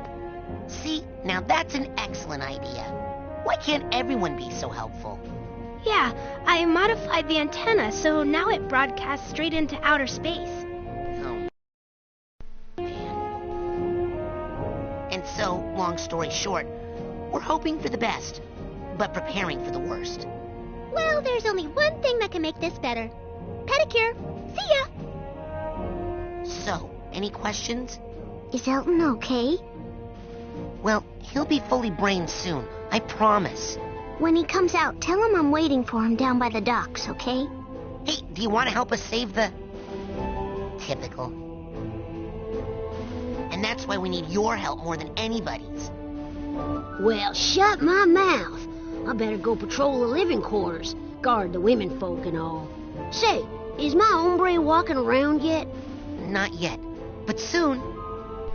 See, now that's an excellent idea. Why can't everyone be so helpful? Yeah, I modified the antenna, so now it broadcasts straight into outer space. Oh, man. And so, long story short, we're hoping for the best, but preparing for the worst. Well, there's only one thing that can make this better. Pedicure. See ya! So, any questions? Is Elton okay? Well, he'll be fully brained soon, I promise. When he comes out, tell him I'm waiting for him down by the docks, okay? Hey, do you want to help us save the... Typical. And that's why we need your help more than anybody's. Well, shut my mouth. I better go patrol the living quarters, guard the women folk and all. Say, is my hombre walking around yet? Not yet, but soon.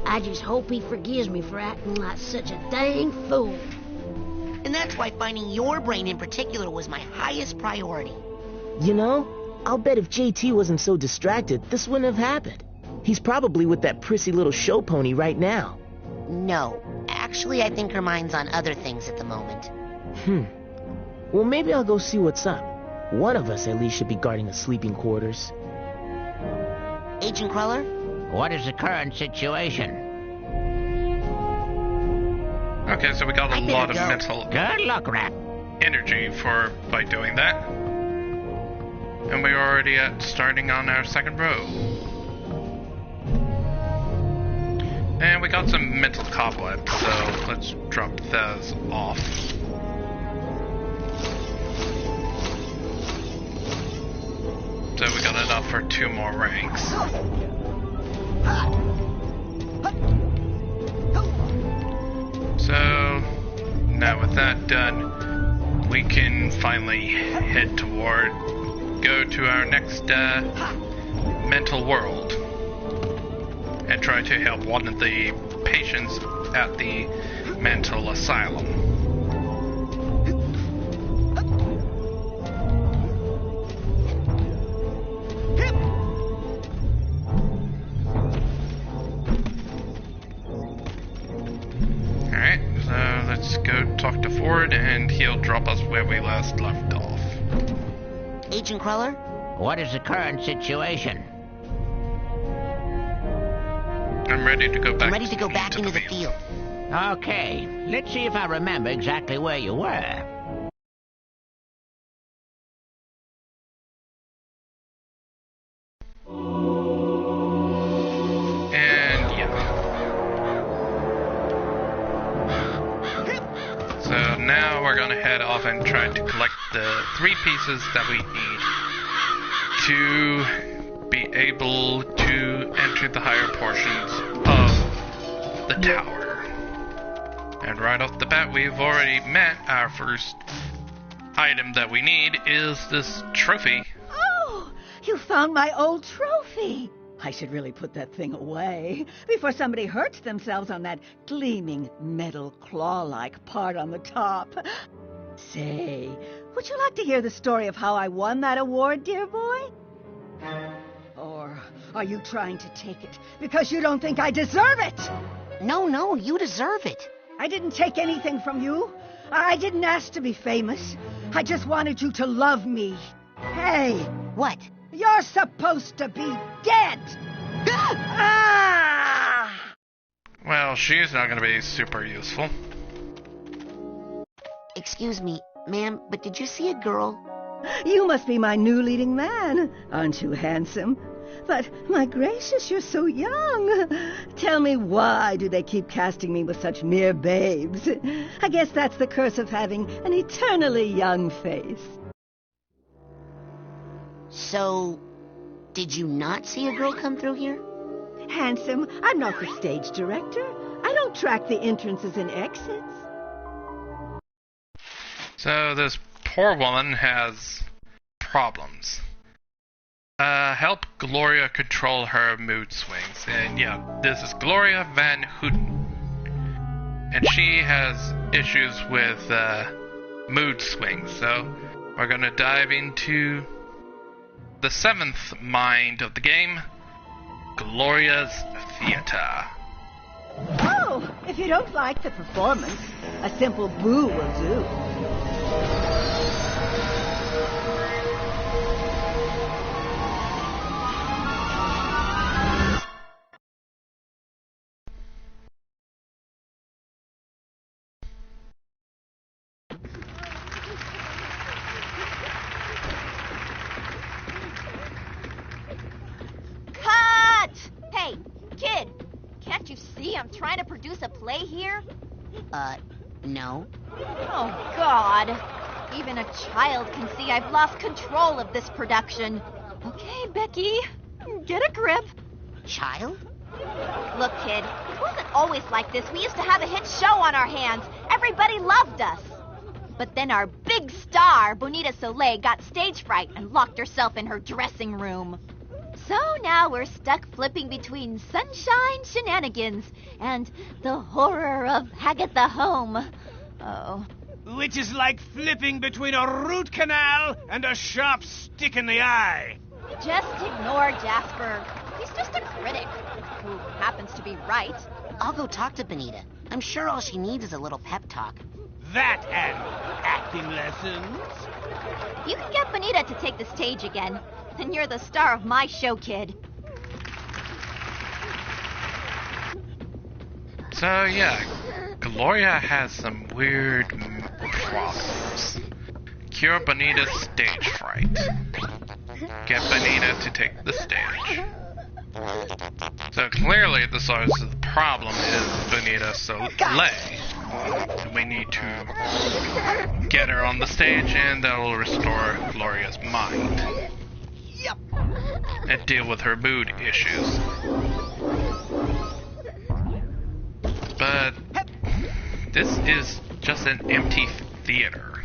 I just hope he forgives me for acting like such a dang fool. And that's why finding your brain in particular was my highest priority. You know, I'll bet if JT wasn't so distracted, this wouldn't have happened. He's probably with that prissy little show pony right now. No, actually I think her mind's on other things at the moment. Well, maybe I'll go see what's up. One of us at least should be guarding the sleeping quarters. Agent Cruller? What is the current situation? Okay, so we got a lot of mental Good luck, Rat. energy by doing that. And we're already starting on our second row. And we got some mental cobwebs, so let's drop those off. So we got enough for 2 more ranks. So now with that done, we can finally go to our next mental world and try to help one of the patients at the mental asylum. Alright, so let's go talk to Ford and he'll drop us where we last left off. Agent Cruller? What is the current situation? I'm ready to go back. I'm ready to go back into the field. Okay, let's see if I remember exactly where you were. And yeah. So now we're gonna head off and try to collect the 3 pieces that we need to be able to enter the higher portions of the tower. And right off the bat, we've already met our first item that we need is this trophy. Oh, you found my old trophy. I should really put that thing away before somebody hurts themselves on that gleaming metal claw-like part on the top. Say, would you like to hear the story of how I won that award, dear boy? Or are you trying to take it because you don't think I deserve it? No, you deserve it. I didn't take anything from you. I didn't ask to be famous. I just wanted you to love me. Hey! What? You're supposed to be dead! Ah! Well, she's not going to be super useful. Excuse me, ma'am, but did you see a girl? You must be my new leading man. Aren't you handsome? But, my gracious, you're so young. Tell me, why do they keep casting me with such mere babes? I guess that's the curse of having an eternally young face. So, did you not see a girl come through here? Handsome, I'm not the stage director. I don't track the entrances and exits. So this poor woman has problems. Help Gloria control her mood swings. And yeah, this is Gloria Van Houten. And she has issues with mood swings. So we're gonna dive into the 7th mind of the game, Gloria's Theater. Oh, if you don't like the performance, a simple boo will do. Hey, kid! Can't you see I'm trying to produce a play here? No. Oh, God. Even a child can see I've lost control of this production. Okay, Becky, get a grip. Child? Look, kid, it wasn't always like this. We used to have a hit show on our hands. Everybody loved us. But then our big star, Bonita Soleil, got stage fright and locked herself in her dressing room. So now we're stuck flipping between sunshine shenanigans and the horror of Hagatha Home. Oh. Which is like flipping between a root canal and a sharp stick in the eye. Just ignore Jasper. He's just a critic who happens to be right. I'll go talk to Bonita. I'm sure all she needs is a little pep talk. That and acting lessons. If you can get Bonita to take the stage again, then you're the star of my show, kid. So yeah, Gloria has some weird problems. Cure Bonita's stage fright. Get Bonita to take the stage. So clearly the source of the problem is Bonita Soleil. We need to get her on the stage and that will restore Gloria's mind. Yep. And deal with her mood issues. But this is just an empty theater.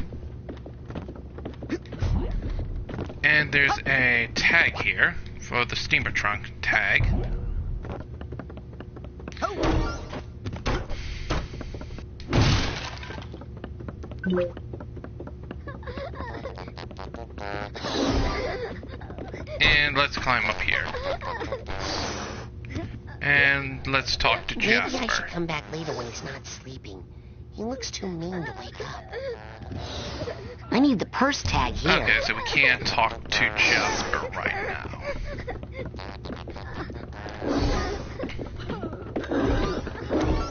And there's a tag here for the steamer trunk tag. And let's climb up here. And let's talk to Jasper. Maybe I should come back later when he's not sleeping. He looks too mean to wake up. I need the purse tag here. Okay, so we can't talk to Jasper right now.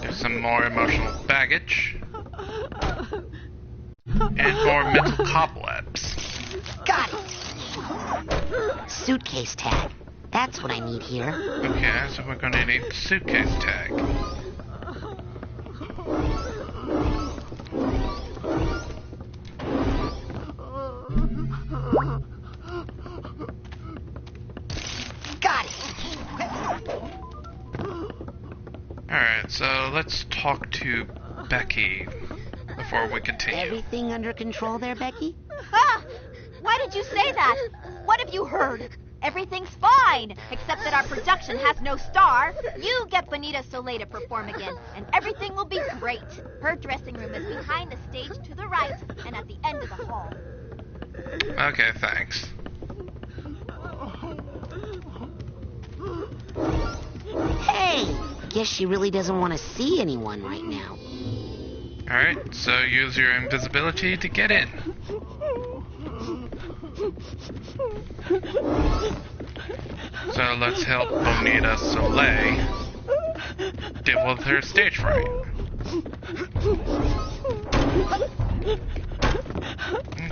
There's some more emotional baggage. And more mental cobwebs. Got it! Suitcase tag. That's what I need here. Okay, so we're gonna need the suitcase tag. Got it! Alright, so let's talk to Becky before we continue. Everything under control there, Becky? Ah! Why did you say that? What have you heard? Everything's fine, except that our production has no star. You get Bonita Soleil to perform again, and everything will be great. Her dressing room is behind the stage to the right and at the end of the hall. Okay, thanks. Hey! Guess she really doesn't want to see anyone right now. Alright, so use your invisibility to get in. So let's help Bonita Soleil deal with her stage fright.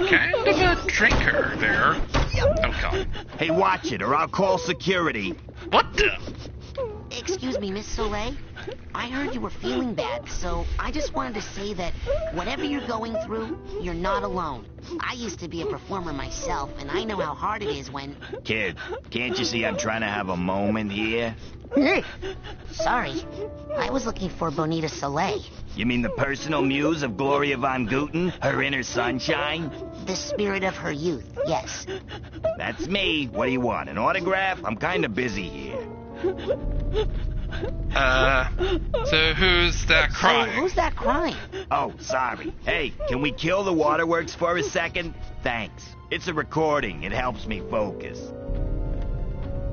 Kind of a drinker there. Oh god. Hey, watch it, or I'll call security. What the? Excuse me, Miss Soleil. I heard you were feeling bad, so I just wanted to say that whatever you're going through, you're not alone. I used to be a performer myself, and I know how hard it is when... Kid, can't you see I'm trying to have a moment here? Sorry. I was looking for Bonita Soleil. You mean the personal muse of Gloria von Guten, her inner sunshine? The spirit of her youth, yes. That's me. What do you want, an autograph? I'm kind of busy here. So who's that crying? Who's that crying? Oh, sorry. Hey, can we kill the waterworks for a second? Thanks. It's a recording. It helps me focus.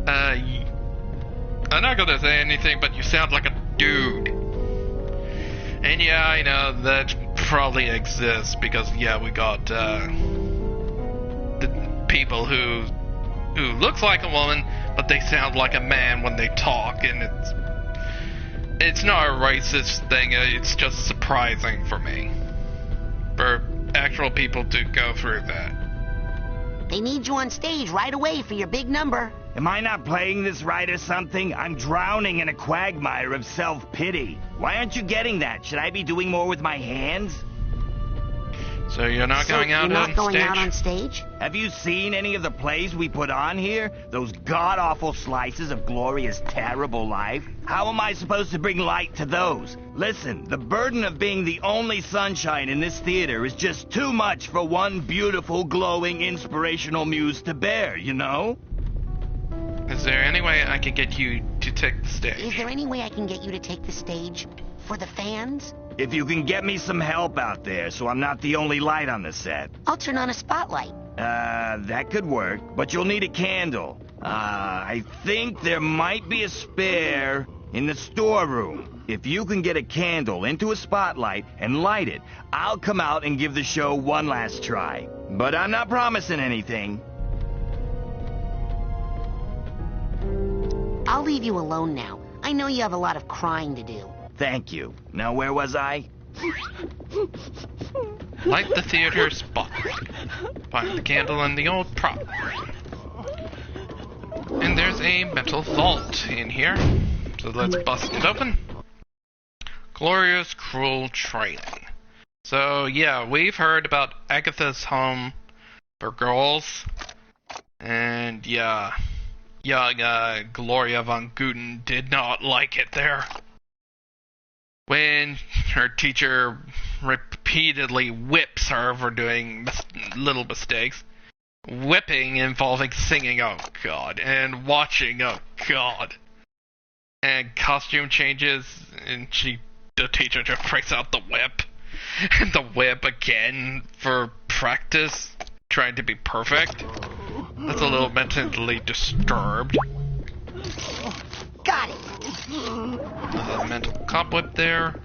I'm not gonna say anything, but you sound like a dude. And yeah, I know that probably exists because, yeah, we got, the people who looks like a woman, but they sound like a man when they talk, and it's not a racist thing, it's just surprising for me. For actual people to go through that. They need you on stage right away for your big number. Am I not playing this right or something? I'm drowning in a quagmire of self-pity. Why aren't you getting that? Should I be doing more with my hands? So you're not So going out you're not on going stage? out on stage? Have you seen any of the plays we put on here? Those god-awful slices of Gloria's terrible life? How am I supposed to bring light to those? Listen, the burden of being the only sunshine in this theater is just too much for one beautiful, glowing, inspirational muse to bear, you know? Is there any way I could get you to take the Is stage? there any way I can get you to take the stage for the fans? If you can get me some help out there so I'm not the only light on the set. I'll turn on a spotlight. That could work, but you'll need a candle. I think there might be a spare in the storeroom. If you can get a candle into a spotlight and light it, I'll come out and give the show one last try. But I'm not promising anything. I'll leave you alone now. I know you have a lot of crying to do. Thank you. Now, where was I? Light the theater spotlight. Find the candle in the old prop. And there's a metal vault in here. So let's bust it open. Gloria's cruel training. So yeah, we've heard about Agatha's home for girls. And yeah, young Gloria von Guten did not like it there. When her teacher repeatedly whips her for doing little mistakes. Whipping involving singing, oh god, and watching, oh god. And costume changes, and the teacher just breaks out the whip. And the whip again for practice, trying to be perfect. That's a little mentally disturbed. Got it! Another mental cobweb there.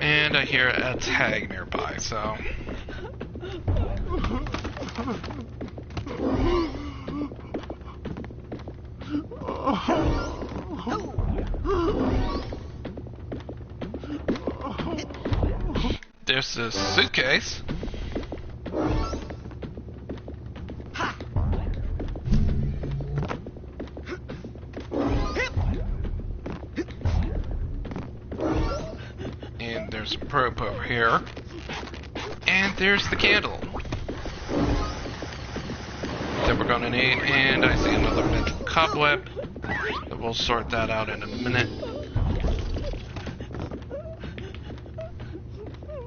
And I hear a tag nearby, so... There's a suitcase. And there's a probe over here. And there's the candle that we're gonna need. And I see another mental cobweb. But we'll sort that out in a minute.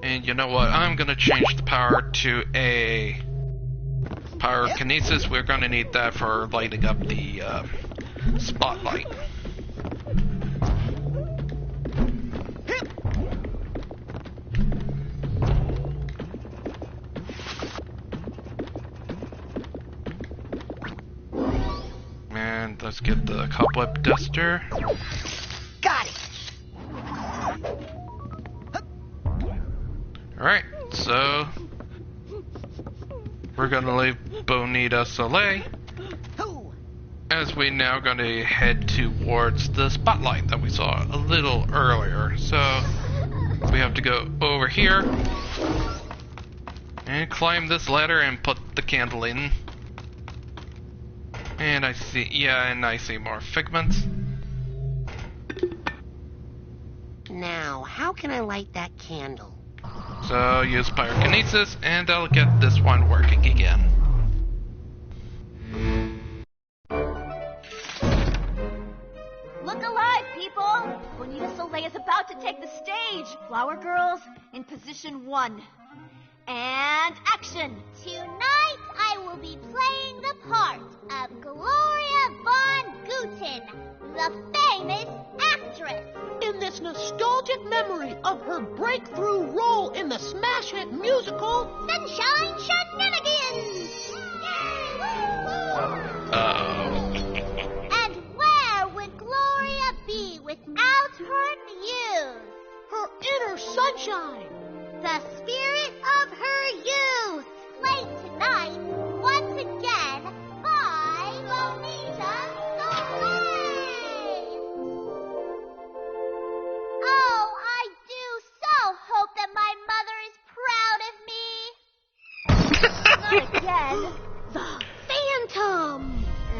And you know what? I'm gonna change the power to a pyrokinesis. We're gonna need that for lighting up the spotlight. And let's get the Cobweb Duster. Got it! Alright, so we're gonna leave Bonita Soleil as we now gonna head towards the spotlight that we saw a little earlier. So we have to go over here and climb this ladder and put the candle in. And I see, yeah, and I see more figments. Now, how can I light that candle? So use pyrokinesis, and I'll get this one working again. Look alive, people! Bonita Soleil is about to take the stage. Flower girls, in position 1. And action! Tonight I will be playing the part of Gloria von Guten, the famous actress. In this nostalgic memory of her breakthrough role in the smash hit musical Sunshine Shenanigans! And where would Gloria be without her muse? her inner sunshine. The spirit of her youth. Played tonight, once again, by Bonita Soleil. Oh, I do so hope that my mother is proud of me. Not again. The Phantom.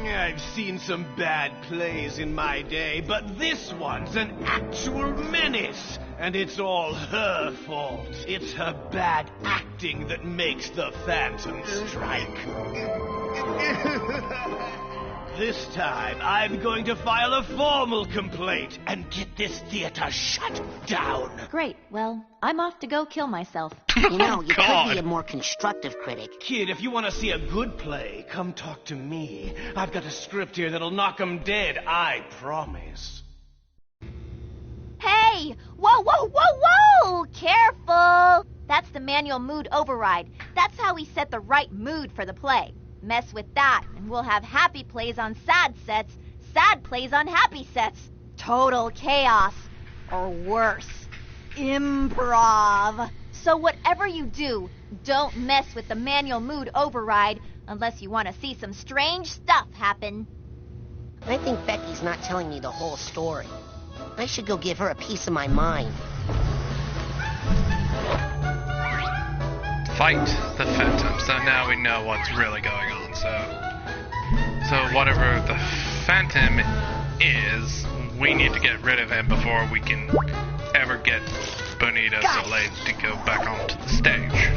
I've seen some bad plays in my day, but this one's an actual menace. and it's all her fault. It's her bad acting that makes the Phantom strike. This time, I'm going to file a formal complaint and get this theater shut down. Great. Well, I'm off to go kill myself. You know, you could be a more constructive critic. Kid, if you want to see a good play, come talk to me. I've got a script here that'll knock 'em dead, I promise. Hey! Whoa, whoa, whoa, whoa! Careful! That's the manual mood override. That's how we set the right mood for the play. Mess with that, and we'll have happy plays on sad sets, sad plays on happy sets. Total chaos. Or worse, improv. So whatever you do, don't mess with the manual mood override unless you want to see some strange stuff happen. I think Becky's not telling me the whole story. I should go give her a piece of my mind. Fight the Phantom. So now we know what's really going on. So whatever the Phantom is, we need to get rid of him before we can ever get Bonita Soleil to go back onto the stage.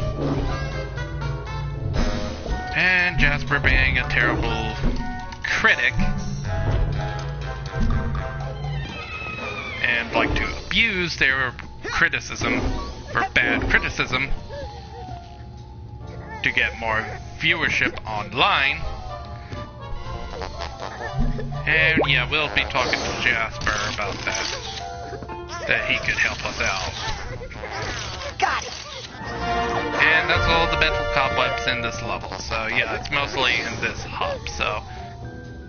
And Jasper, being a terrible critic and like to abuse their criticism, or bad criticism, to get more viewership online. And yeah, we'll be talking to Jasper about that he could help us out. Got it! And that's all the mental cobwebs in this level, so yeah, it's mostly in this hub, so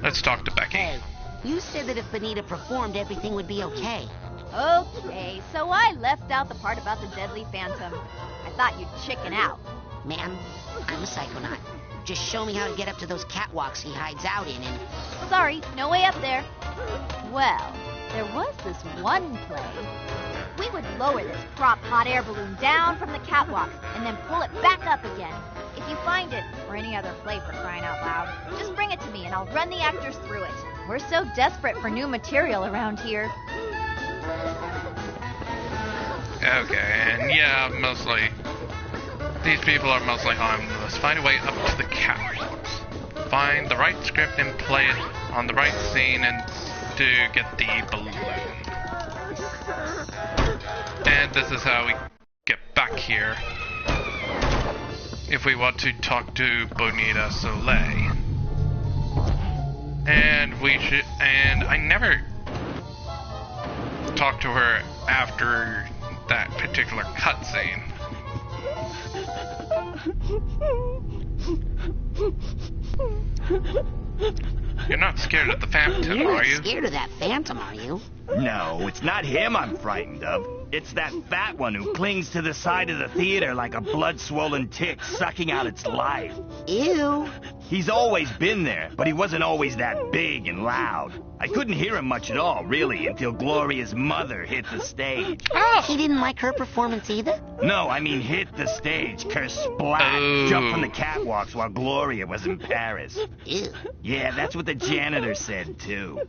let's talk to Becky. Hey, you said that if Bonita performed, everything would be okay. Okay, so I left out the part about the deadly Phantom. I thought you'd chicken out. Ma'am, I'm a psychonaut. Just show me how to get up to those catwalks he hides out in and... Sorry, no way up there. Well, there was this one play. We would lower this prop hot air balloon down from the catwalk and then pull it back up again. If you find it, or any other play for crying out loud, just bring it to me and I'll run the actors through it. We're so desperate for new material around here. Okay, and yeah, mostly... These people are mostly harmless. Find a way up to the catwalks. Find the right script and play it on the right scene and to get the balloon. And this is how we get back here. If we want to talk to Bonita Soleil. And I never talked to her after that particular cutscene. You're not scared of the Phantom, You're are not you? scared of that Phantom, are you? No, it's not him I'm frightened of. It's that fat one who clings to the side of the theater like a blood-swollen tick sucking out its life. Ew. He's always been there, but he wasn't always that big and loud. I couldn't hear him much at all, really, until Gloria's mother hit the stage. Oh. He didn't like her performance either? No, I mean hit the stage, kersplat, jumped from the catwalks while Gloria was in Paris. Ew. Yeah, that's what the janitor said, too.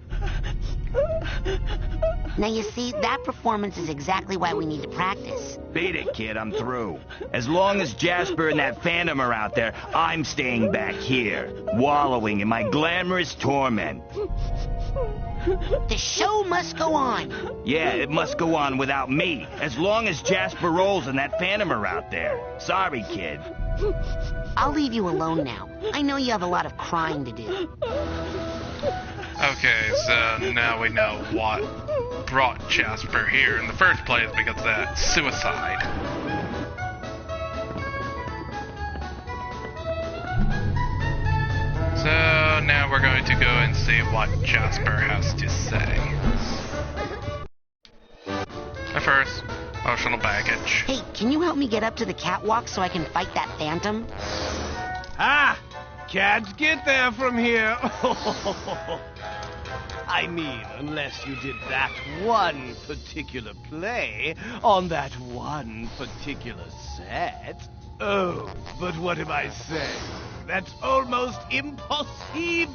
Now you see, that performance is exactly why we need to practice. Beat it, kid, I'm through. As long as Jasper and that Phantom are out there, I'm staying back here, wallowing in my glamorous torment. The show must go on. Yeah, it must go on without me, as long as Jasper rolls and that Phantom are out there. Sorry, kid. I'll leave you alone now. I know you have a lot of crying to do. Okay, so now we know what brought Jasper here in the first place, because of that suicide. So now we're going to go and see what Jasper has to say. But first, emotional baggage. Hey, can you help me get up to the catwalk so I can fight that Phantom? Ah! Can't get there from here. I mean, unless you did that one particular play on that one particular set. Oh, but what am I saying? That's almost impossible.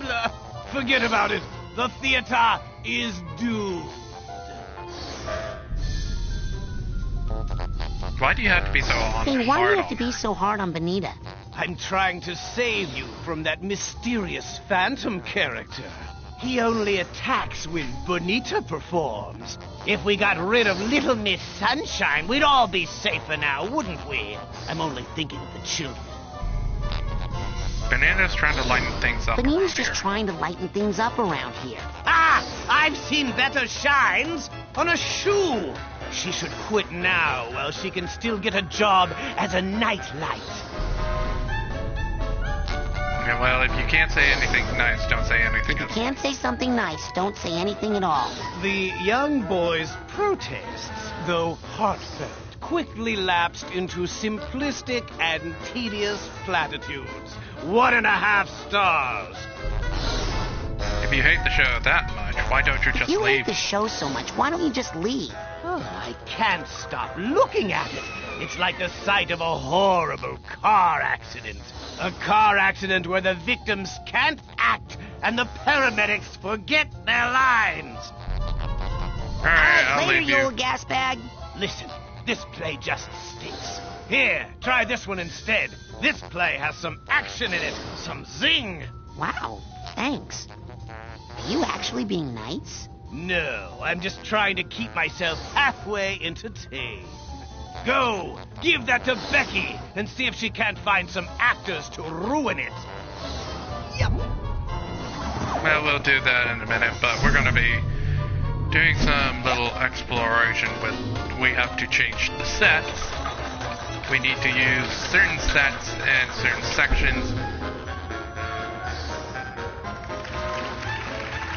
Forget about it. The theater is doomed. Why do you have to be so hard Hey, why do you on have to be so hard on Bonita? I'm trying to save you from that mysterious phantom character. He only attacks when Bonita performs. If we got rid of Little Miss Sunshine, we'd all be safer now, wouldn't we? I'm only thinking of the children. Banana's trying to lighten things up. Bonita's around just here. trying to lighten things up around here. Ah! I've seen better shines on a shoe. She should quit now while she can still get a job as a nightlight. Yeah, well, if you can't say anything nice, don't say anything If you else. can't say something nice, don't say anything at all. The young boy's protests, though heartfelt, quickly lapsed into simplistic and tedious platitudes. 1.5 stars. If you hate the show that much, why don't you If just you leave? hate the show so much, why don't you just leave? Oh, I can't stop looking at it. It's like the sight of a horrible car accident. A car accident where the victims can't act and the paramedics forget their lines. Alright, I'll Later, leave you you. old gas bag. Listen, this play just stinks. Here, try this one instead. This play has some action in it, some zing. Wow, thanks. Are you actually being nice? No, I'm just trying to keep myself halfway entertained. Go, give that to Becky and see if she can't find some actors to ruin it. Yep. Well, we'll do that in a minute, but we're gonna be doing some little exploration with... We have to change the sets. We need to use certain sets and certain sections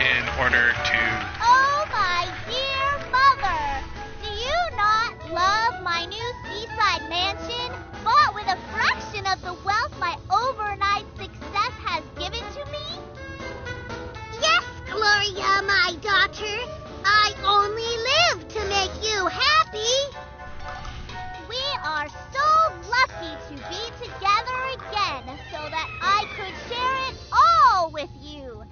in order to... Oh, my dear mother! Do you not love my new seaside mansion, bought with a fraction of the wealth my overnight success has given to me? Yes, Gloria, my daughter. I only live to make you happy. We are so lucky to be together again so that I could share it all with you.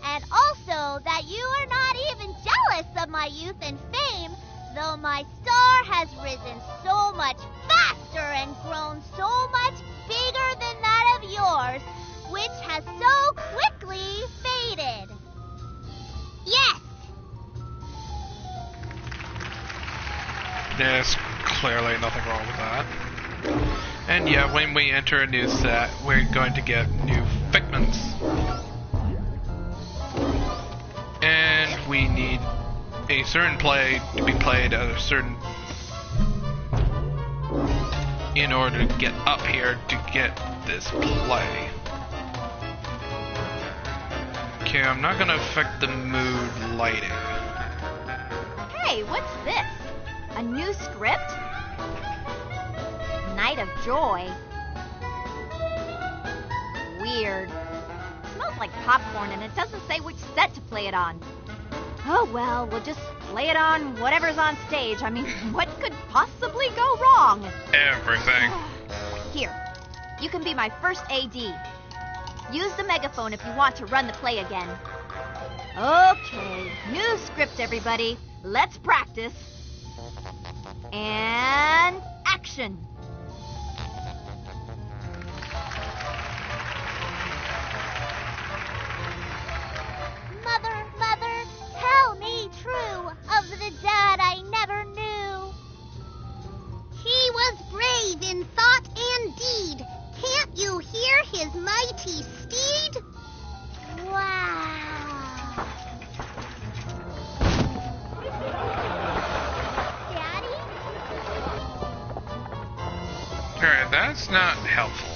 And also that you are not even jealous of my youth and fame, though my star has risen so much faster and grown so much bigger than that of yours, which has so quickly faded. Yes. There's clearly nothing wrong with that. And yeah, when we enter a new set, we're going to get new figments. And we need a certain play to be played at a certain... in order to get up here to get this play. Okay, I'm not gonna affect the mood lighting. Hey, what's this? A new script? Night of Joy. Weird. Smells like popcorn and it doesn't say which set to play it on. Oh well, we'll just play it on whatever's on stage. I mean, what could possibly go wrong? Everything. Here, you can be my first AD. Use the megaphone if you want to run the play again. Okay, new script, everybody. Let's practice. And action. Mother, mother, tell me true of the dad I never knew. He was brave in thought and deed. Can't you hear his mighty steed? Wow. Daddy? Alright, that's not helpful.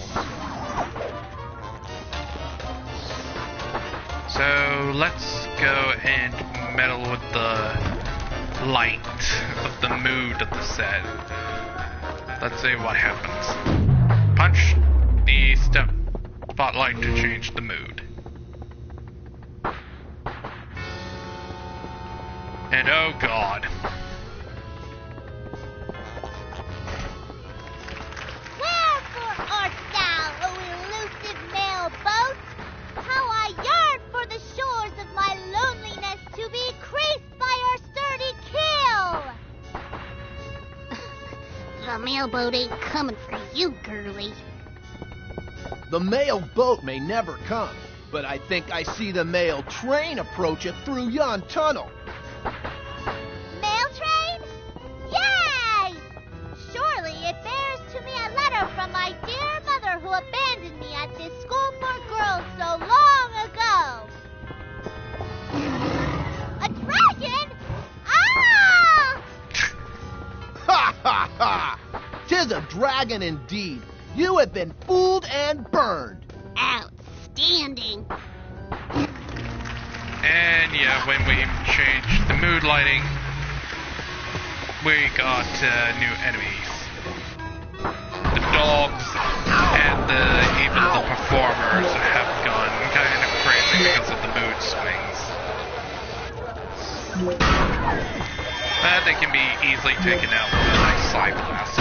So let's go and meddle with the light of the mood of the set. Let's see what happens. Punch the spotlight to change the mood. And oh god. Wherefore art thou, O elusive male boat? How I yearn for the shores of my loneliness to be creased by your sturdy keel! The mailboat ain't coming for you, girlie. The mail boat may never come, but I think I see the mail train approach it through yon tunnel. Mail train? Yay! Surely it bears to me a letter from my dear mother who abandoned me at this school for girls so long ago. A dragon? Ah! Ha ha ha! 'Tis a dragon indeed. You have been fooled and burned. Outstanding. And yeah, when we changed the mood lighting, we got new enemies. The dogs and even the performers have gone kind of crazy because of the mood swings. But they can be easily taken out with a nice side blast.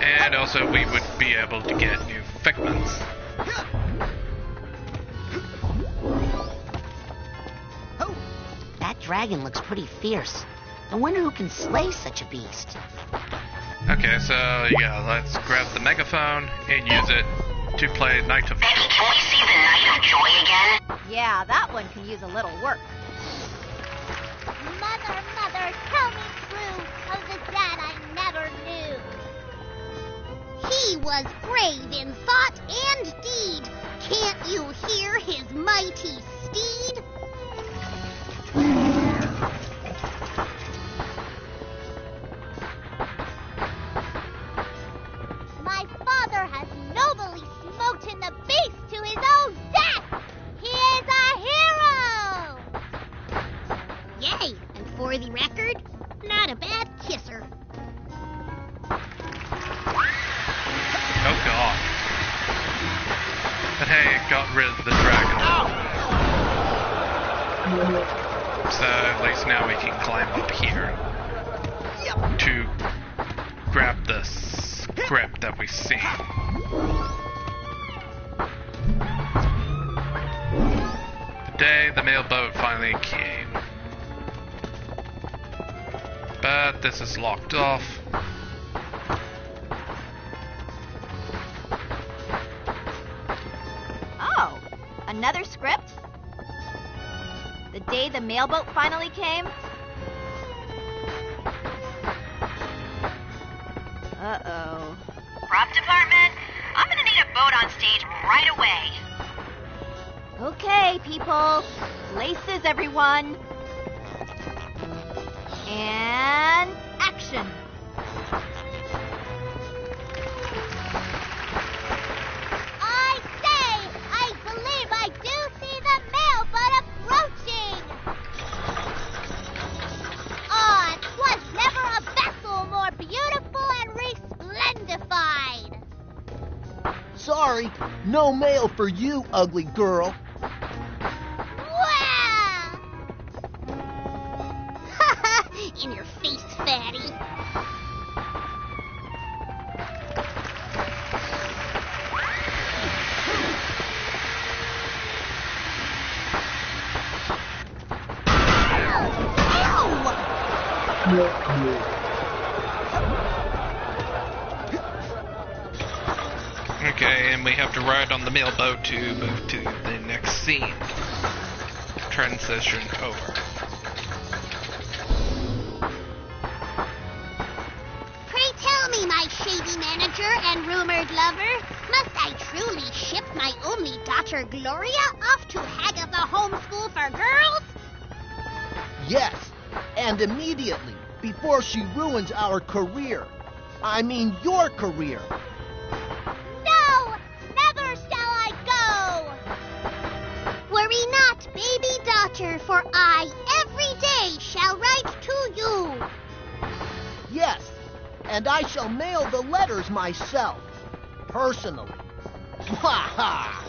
And also we would be able to get new figments. That dragon looks pretty fierce. I wonder who can slay such a beast. Okay, so yeah, let's grab the megaphone and use it to play Night of Joy. Can we see the Night of Joy again? Yeah, that one can use a little work. Mother, mother, tell me true of the dad I never knew. He was brave in thought and deed. Can't you hear his mighty steed? My father has nobly smoten the beast to his own death. He is a hero. Yay, and for the record, not a bad kisser. Oh god. But hey, it got rid of the dragon. So at least now we can climb up here to grab the script that we see. The day the mailboat finally came. But this is locked off. Oh, another script? The day the mailboat finally came? Uh-oh. Prop department, I'm gonna need a boat on stage right away. Okay, people. Places, everyone. And action. I say, I believe I do see the mailboat approaching. Ah, 'twas never a vessel more beautiful and resplendified. Sorry, no mail for you, ugly girl. Wow! In your face, fatty. Okay, and we have to ride on the mailboat to move to the next scene. Transition over. Pray tell me, my shady manager and rumored lover, must I truly ship my only daughter Gloria off to Hagatha Homeschool for Girls? Yes, and immediately, before she ruins our career. I mean your career. No, never shall I go. Worry not, baby daughter, for I every day shall write to you. Yes, and I shall mail the letters myself, personally. Ha ha!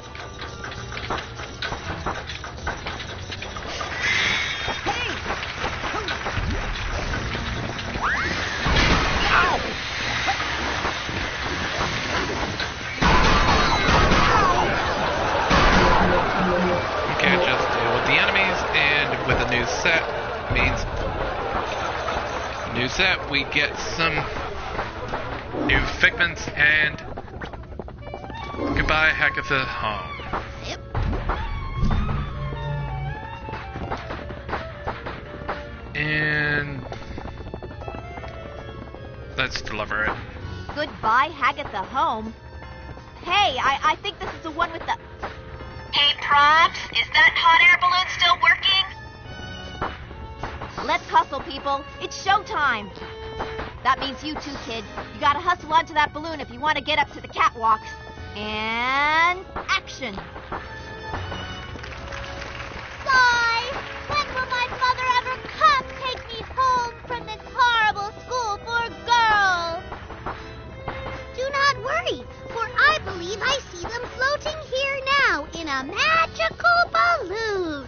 Okay, just deal with the enemies, and with a new set, means new set, we get some new figments, and goodbye Hagatha home. Yep. And let's deliver it. Goodbye, Hagatha home. Hey, I think this is the one with the... Hey, Props, is that hot air balloon still working? Let's hustle, people. It's showtime. That means you too, kid. You gotta hustle onto that balloon if you want to get up to the catwalks. And... action! Sigh! When will my mother ever come take me home from this horrible school for girls? Do not worry, for I believe I see them floating here now in a magical balloon.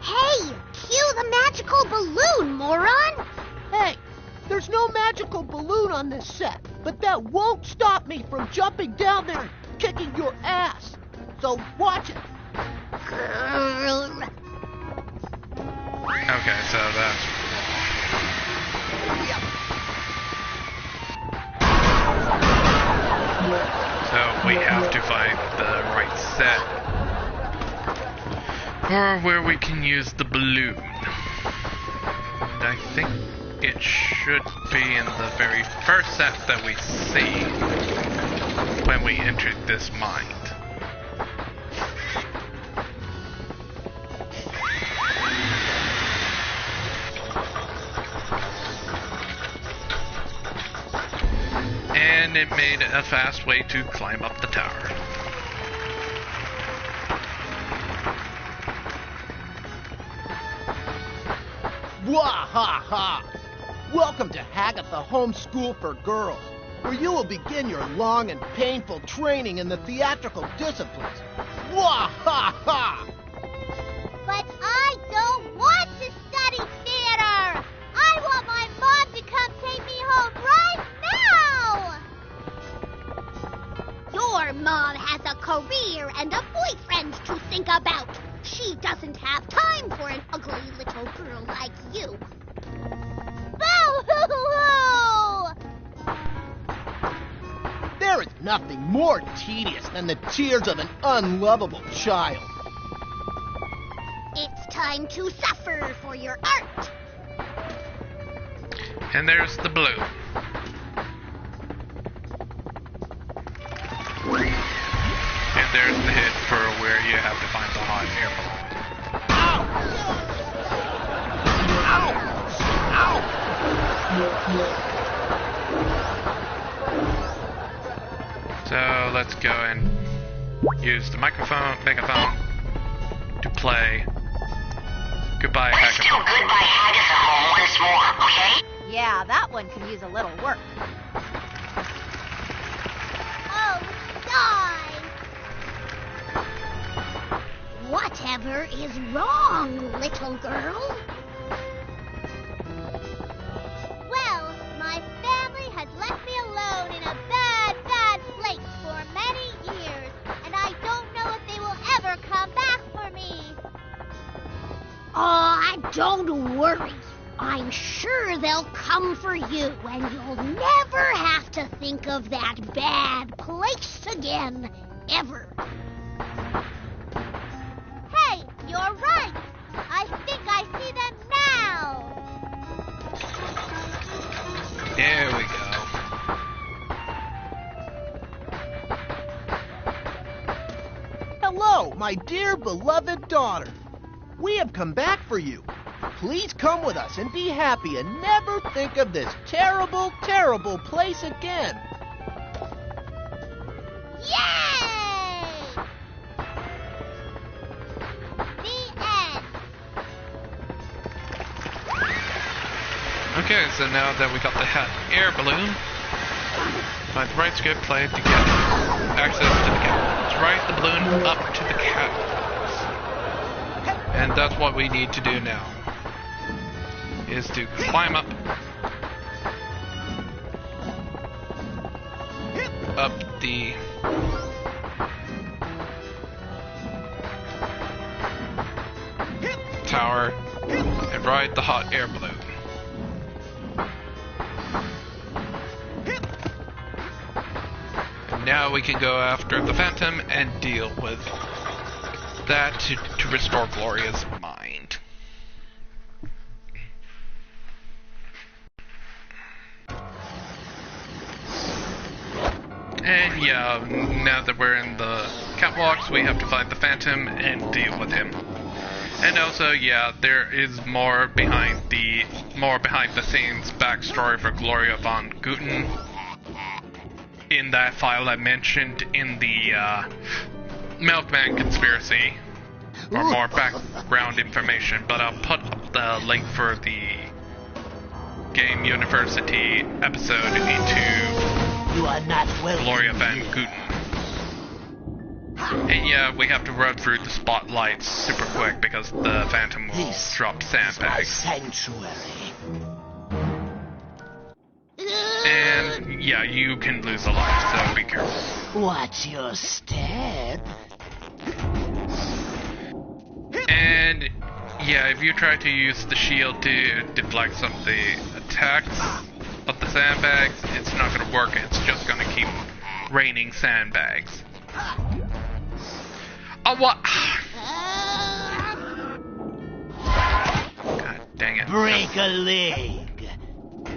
Hey, cue the magical balloon, moron! Hey, there's no magical balloon on this set, but that won't stop me from jumping down there and kicking your ass. So watch it. Okay, so that's... So we have to find the right set. Or where we can use the balloon. And I think it should be in the very first set that we see when we enter this mind. And it made a fast way to climb up the tower. Wah-ha-ha! Welcome to Hagatha Home School for Girls, where you will begin your long and painful training in the theatrical disciplines. Wah-ha-ha! But I don't want to study theater! I want my mom to come take me home right now! Your mom has a career and a boyfriend to think about. She doesn't have time for an ugly little girl like you. Boo-hoo-hoo! There is nothing more tedious than the tears of an unlovable child. It's time to suffer for your art. And there's the blue. And there's the hit for where you have to find the hot air balloon. So let's go and use the megaphone to play Goodbye Let's do Hagatha. Goodbye Hagatha home once more, okay? Yeah, that one could use a little work. Oh, die! Whatever is wrong, little girl? Well, my family has left me alone in a bad, bad place for many years, and I don't know if they will ever come back for me. Oh, don't worry. I'm sure they'll come for you, and you'll never have to think of that bad place again, ever. Hey, you're right. I think I see them now. There we go. Hello, my dear beloved daughter. We have come back for you. Please come with us and be happy and never think of this terrible, terrible place again. Yay! The end. Okay, so now that we got the hot air balloon, find the right script play to get access to the cat. Let's ride the balloon up to the cat. And that's what we need to do now. Is to climb up the tower and ride the hot air balloon. And now we can go after the Phantom and deal with that to restore Gloria's mind. And yeah, now that we're in the catwalks, we have to find the Phantom and deal with him. And also, yeah, there is more behind the scenes backstory for Gloria von Guten in that file I mentioned in the Milkman conspiracy, or more background information. But I'll put up the link for the Game University episode into You are not welcome. Gloria van Guten. And yeah, we have to run through the spotlights super quick because the Phantom will drop sandbags. Sanctuary. And yeah, you can lose a life, so be careful. Watch your step. And yeah, if you try to use the shield to deflect some of the attacks of the sandbags, it's not going to work. It's just going to keep raining sandbags. Oh, what? God dang it. Break a leg.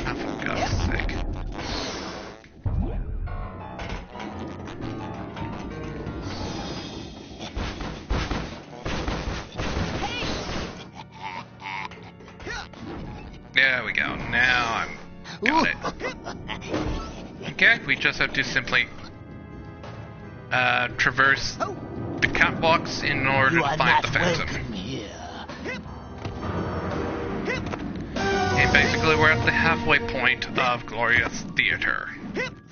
Oh, for God's sake. There we go. Now I'm got it. Okay, we just have to simply traverse the catwalks in order to find the Phantom. And basically we're at the halfway point of Gloria's theater.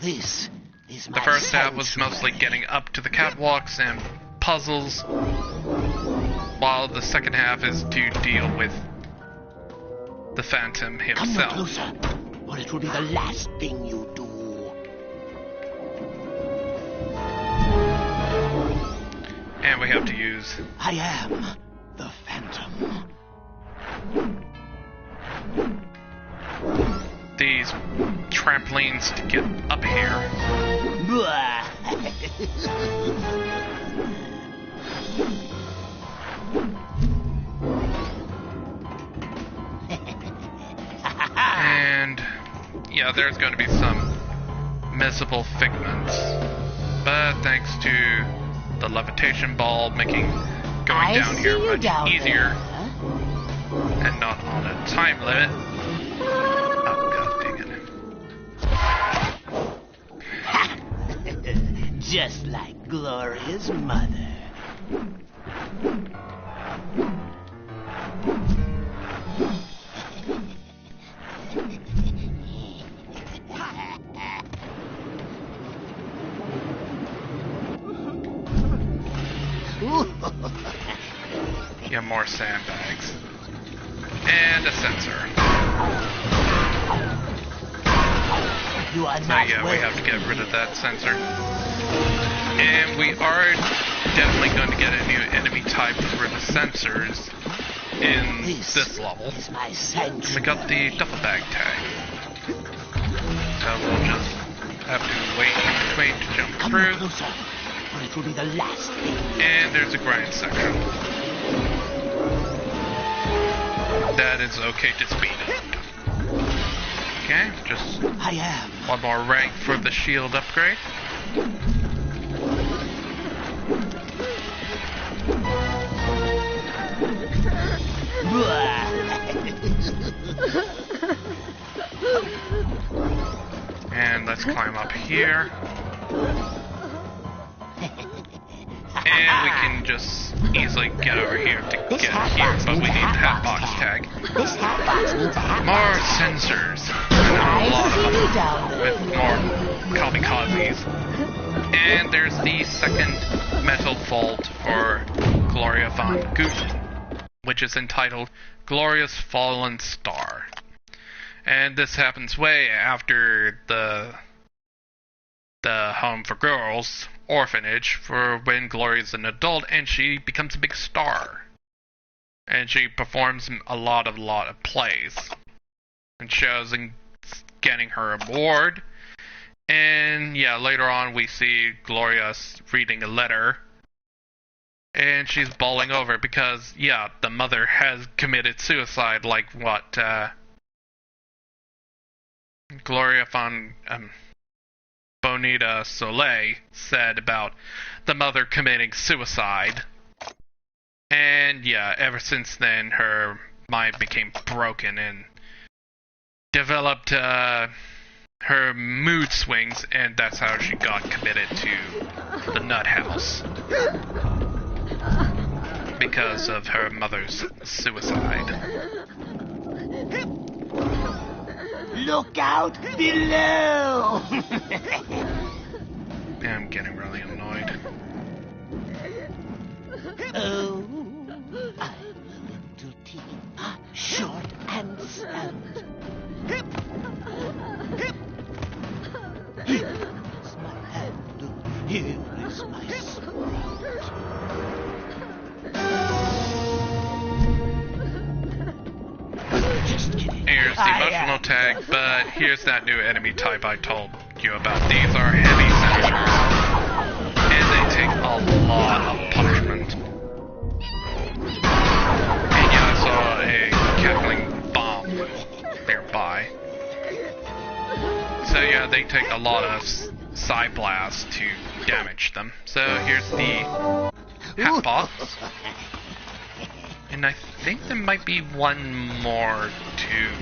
This is the first half was mostly getting up to the catwalks and puzzles, while the second half is to deal with the Phantom himself. Come no closer, or it will be the last thing you do. And we have to use... I am the Phantom. these trampolines to get up here. And yeah, there's going to be some missable figments, but thanks to the levitation ball making going down here much easier and not on a time limit. Oh, god dang it. Just like Gloria's mother. Yeah, more sandbags. And a sensor. You are so not yeah, we have to get rid of that sensor. And we are definitely going to get a new enemy type for the sensors in this level. And we got the duffel bag tag. So we'll just have to wait in between to jump through. It will be the last thing. And there's a grind section. That is okay to speed up. Okay, just one more rank for the shield upgrade. And let's climb up here. And we can just easily get over here to get here, but we need the hat box tag. This hat box needs a hat more box. Sensors. And a lot of them with more kamikazes. And there's the second metal vault for Gloria von Guten, which is entitled Gloria's Fallen Star. And this happens way after the Home for Girls orphanage, for when Gloria's an adult and she becomes a big star. And she performs a lot of plays. And shows and getting her award. And yeah, later on we see Gloria reading a letter. And she's bawling over because, yeah, the mother has committed suicide, like what Gloria von Bonita Soleil said about the mother committing suicide. And yeah, ever since then her mind became broken and developed her mood swings, and that's how she got committed to the nut house. Because of her mother's suicide. Look out below! I'm getting really annoyed. Oh, I'm little teeth, short and sound. Here is my handle, here is my sprout. Here's the emotional tag, but here's that new enemy type I told you about. These are heavy sensors, and they take a lot of punishment. And yeah, I saw a cackling bomb nearby. So yeah, they take a lot of psi blasts to damage them. So here's the half box. And I think there might be one more to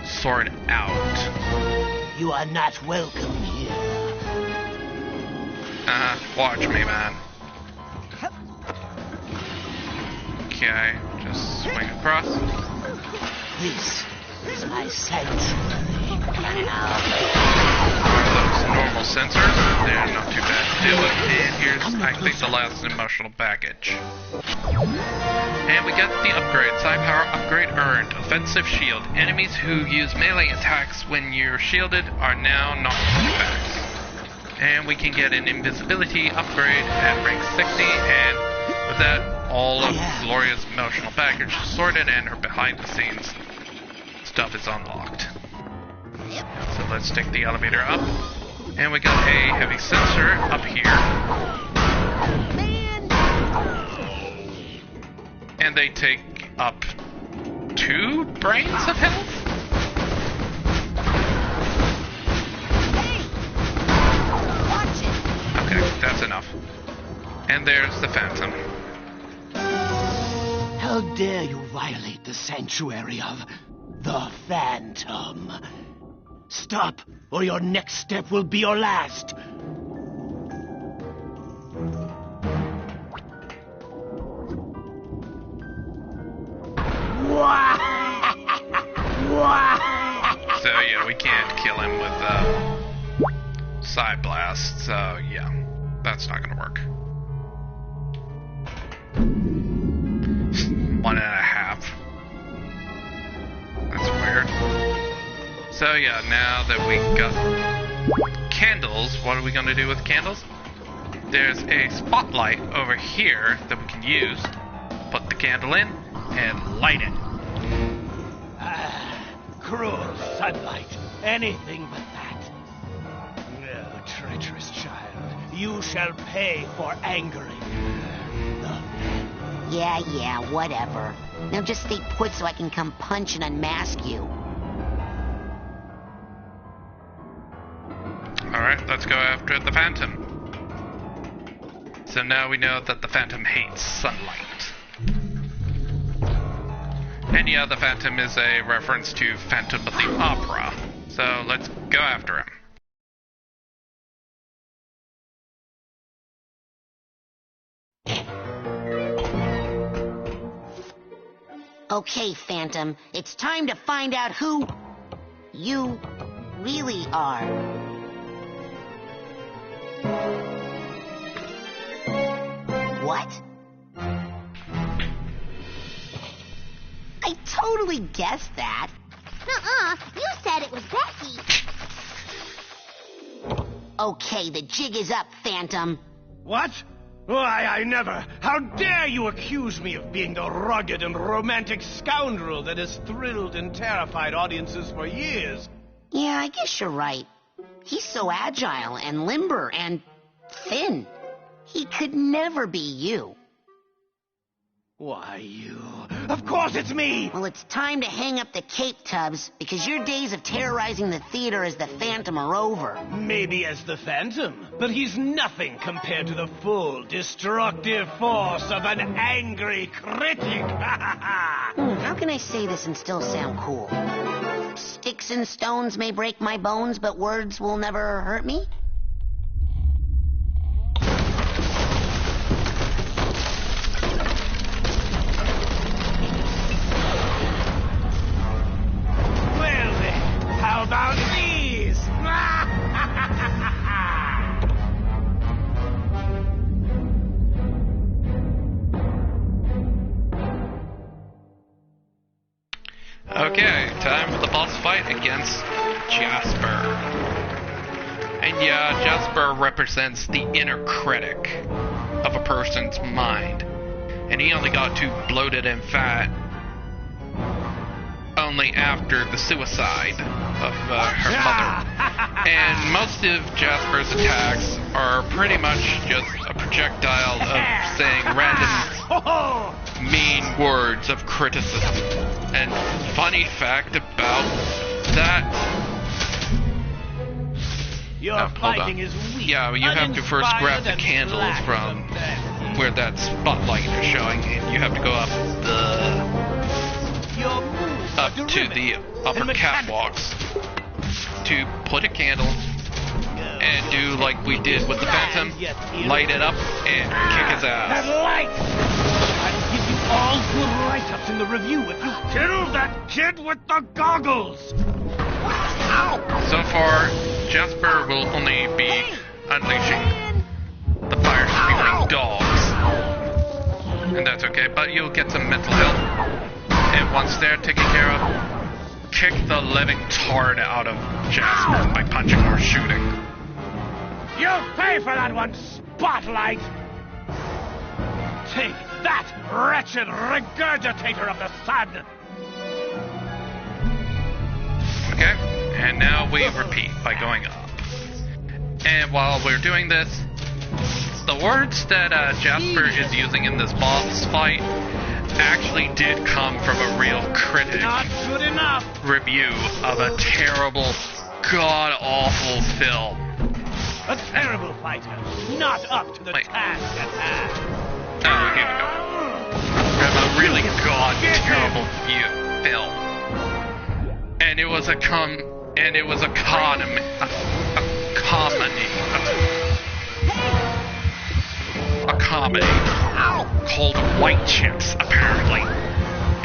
sort out. You are not welcome here. Watch me, man. Okay, just swing across. This is my sanctuary. Those normal sensors, they're not too bad to deal with. And here's, I think, the last emotional baggage. And we got the upgrade. Psi power upgrade earned. Offensive shield. Enemies who use melee attacks when you're shielded are now not coming back. And we can get an invisibility upgrade at rank 60. And with that, all of Gloria's emotional baggage is sorted and her behind the scenes stuff is unlocked. So let's take the elevator up. And we got a heavy sensor up here. And they take up 2 brains of health? Okay, that's enough. And there's the Phantom. How dare you violate the sanctuary of the Phantom? Stop, or your next step will be your last. So yeah, we can't kill him with Psi Blast, so yeah, that's not gonna work. 1.5. That's weird. So yeah, now that we got candles, what are we gonna do with candles? There's a spotlight over here that we can use. Put the candle in and light it. Cruel sunlight. Anything but that. Oh, treacherous child. You shall pay for angering the Yeah, whatever. Now just stay put so I can come punch and unmask you. Alright, let's go after the Phantom. So now we know that the Phantom hates sunlight. And yeah, the Phantom is a reference to Phantom of the Opera. So let's go after him. Okay, Phantom, it's time to find out who you really are. What? I totally guessed that. Nuh-uh, you said it was Becky. Okay, the jig is up, Phantom. What? Why, I never! How dare you accuse me of being the rugged and romantic scoundrel that has thrilled and terrified audiences for years? Yeah, I guess you're right. He's so agile and limber and thin. He could never be you. Why, you... Of course it's me! Well, it's time to hang up the cape, Tubbs, because your days of terrorizing the theater as the Phantom are over. Maybe as the Phantom, but he's nothing compared to the full, destructive force of an angry critic! How can I say this and still sound cool? Sticks and stones may break my bones, but words will never hurt me? How about these? Okay, time for the boss fight against Jasper. And yeah, Jasper represents the inner critic of a person's mind. And he only got too bloated and fat only after the suicide of her mother. And most of Jasper's attacks are pretty much just a projectile of saying random mean words of criticism. And funny fact about that... Your fighting is weak. Yeah, you have to first grab the candles from where that spotlight is showing, and you have to go up to the upper catwalks to put a candle and do like we did with the Phantom, light it up and kick his ass. That light! I'll give you all good write-ups in the review if you kill that kid with the goggles! So far, Jasper will only be unleashing the fire-spewing dogs. And that's okay, but you'll get some mental health. And once they're taken care of, kick the living tard out of Jasper by punching or shooting. You'll pay for that one, Spotlight! Take that, wretched regurgitator of the sun! Okay, and now we repeat by going up. And while we're doing this, the words that Jasper is using in this boss fight actually did come from a real critic Not good enough. Review of a terrible, god-awful film. A terrible fighter, not up to the task at hand. Oh, here we go. From a really god-terrible film. And it was a comedy called White Chicks, apparently.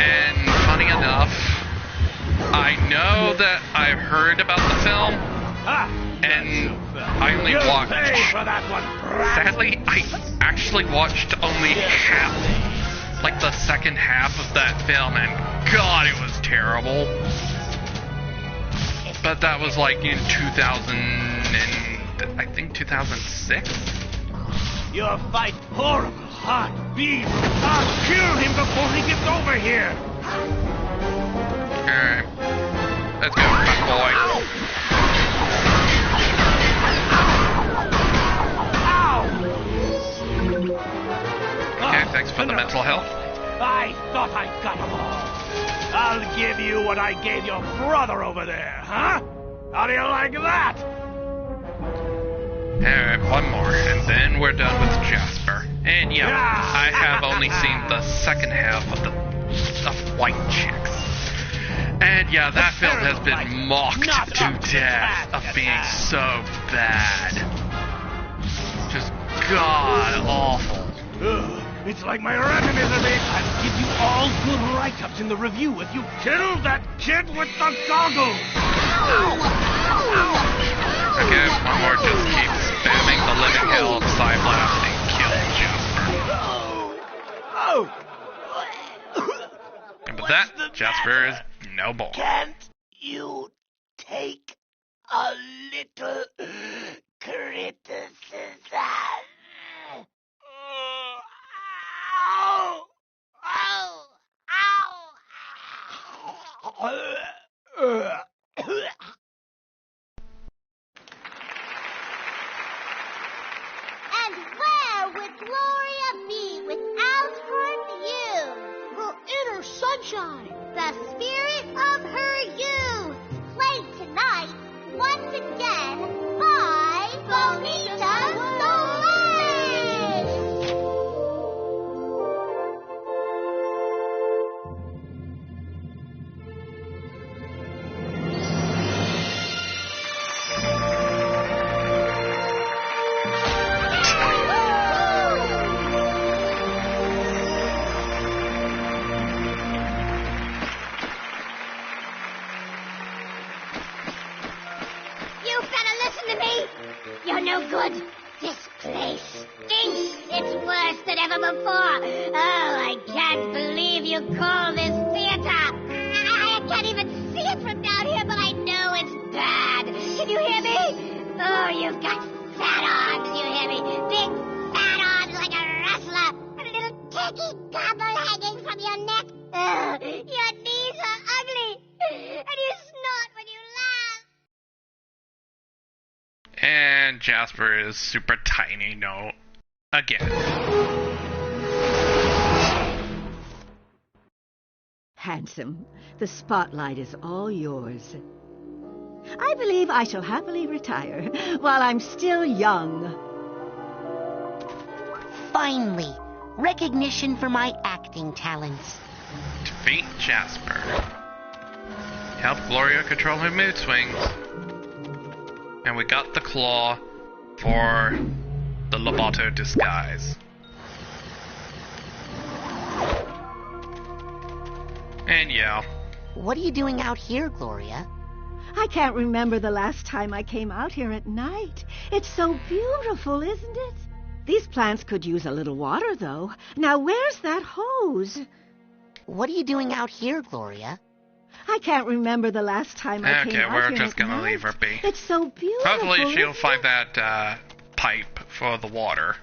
And funny enough, I know that I've heard about the film, and I only watched... Sadly, I actually watched only half, like the second half of that film, and God, it was terrible. But that was like in 2000 and I think 2006. Your fight horrible, hot beast. I'll kill him before he gets over here. Alright. Let's go, fat boy. Okay, thanks for the mental health. I thought I got them all. I'll give you what I gave your brother over there, huh? How do you like that? Alright, one more, and then we're done with Jasper. And yeah, I have only seen the second half of White Chicks. And yeah, that film has been mocked to death of being so bad. Just god-awful. It's like my resume. I'll give you all good write-ups in the review if you kill that kid with the goggles. Okay, one more. Just keep spamming the living hell of Psyblast and kill Jasper. And with that, Jasper is no more. Can't you take a little criticism? sunshine. The spirit of her youth. Played tonight, once again, by Bonita Soleil. You're no good. This place stinks. It's worse than ever before. Oh, I can't believe you call this theater. I can't even see it from down here, but I know it's bad. Can you hear me? Oh, you've got fat arms, you hear me? Big fat arms like a wrestler. And a little turkey gobble hanging from your neck. Oh, your knees are ugly. And you snort when you laugh. And Jasper is super tiny, no. Again. Handsome, the spotlight is all yours. I believe I shall happily retire while I'm still young. Finally, recognition for my acting talents. Defeat Jasper. Help Gloria control her mood swings. And we got the claw for the Loboto disguise. And yeah. What are you doing out here, Gloria? I can't remember the last time I came out here at night. It's so beautiful, isn't it? These plants could use a little water, though. Now, where's that hose? What are you doing out here, Gloria? I can't remember the last time I came out here. Okay, we're just gonna leave her be. It's so beautiful. Hopefully she'll find that pipe for the water.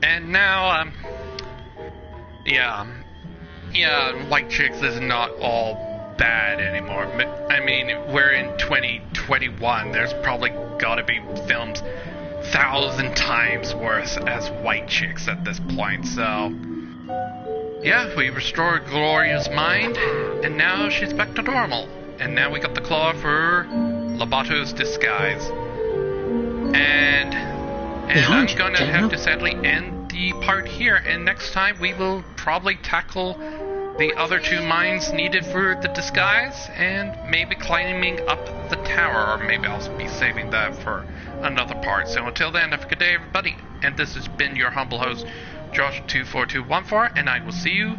And now, yeah, White Chicks is not all bad anymore. I mean, we're in 2021. There's probably gotta be films 1,000 times worse as White Chicks at this point, so yeah, we restored Gloria's mind, and now she's back to normal. And now we got the claw for Loboto's disguise. And I'm gonna have to sadly end the part here, and next time we will probably tackle the other two mines needed for the disguise, and maybe climbing up the tower, or maybe I'll be saving that for another part. So until then, have a good day, everybody, and this has been your humble host, Josh24214, and I will see you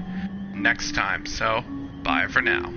next time. So, bye for now.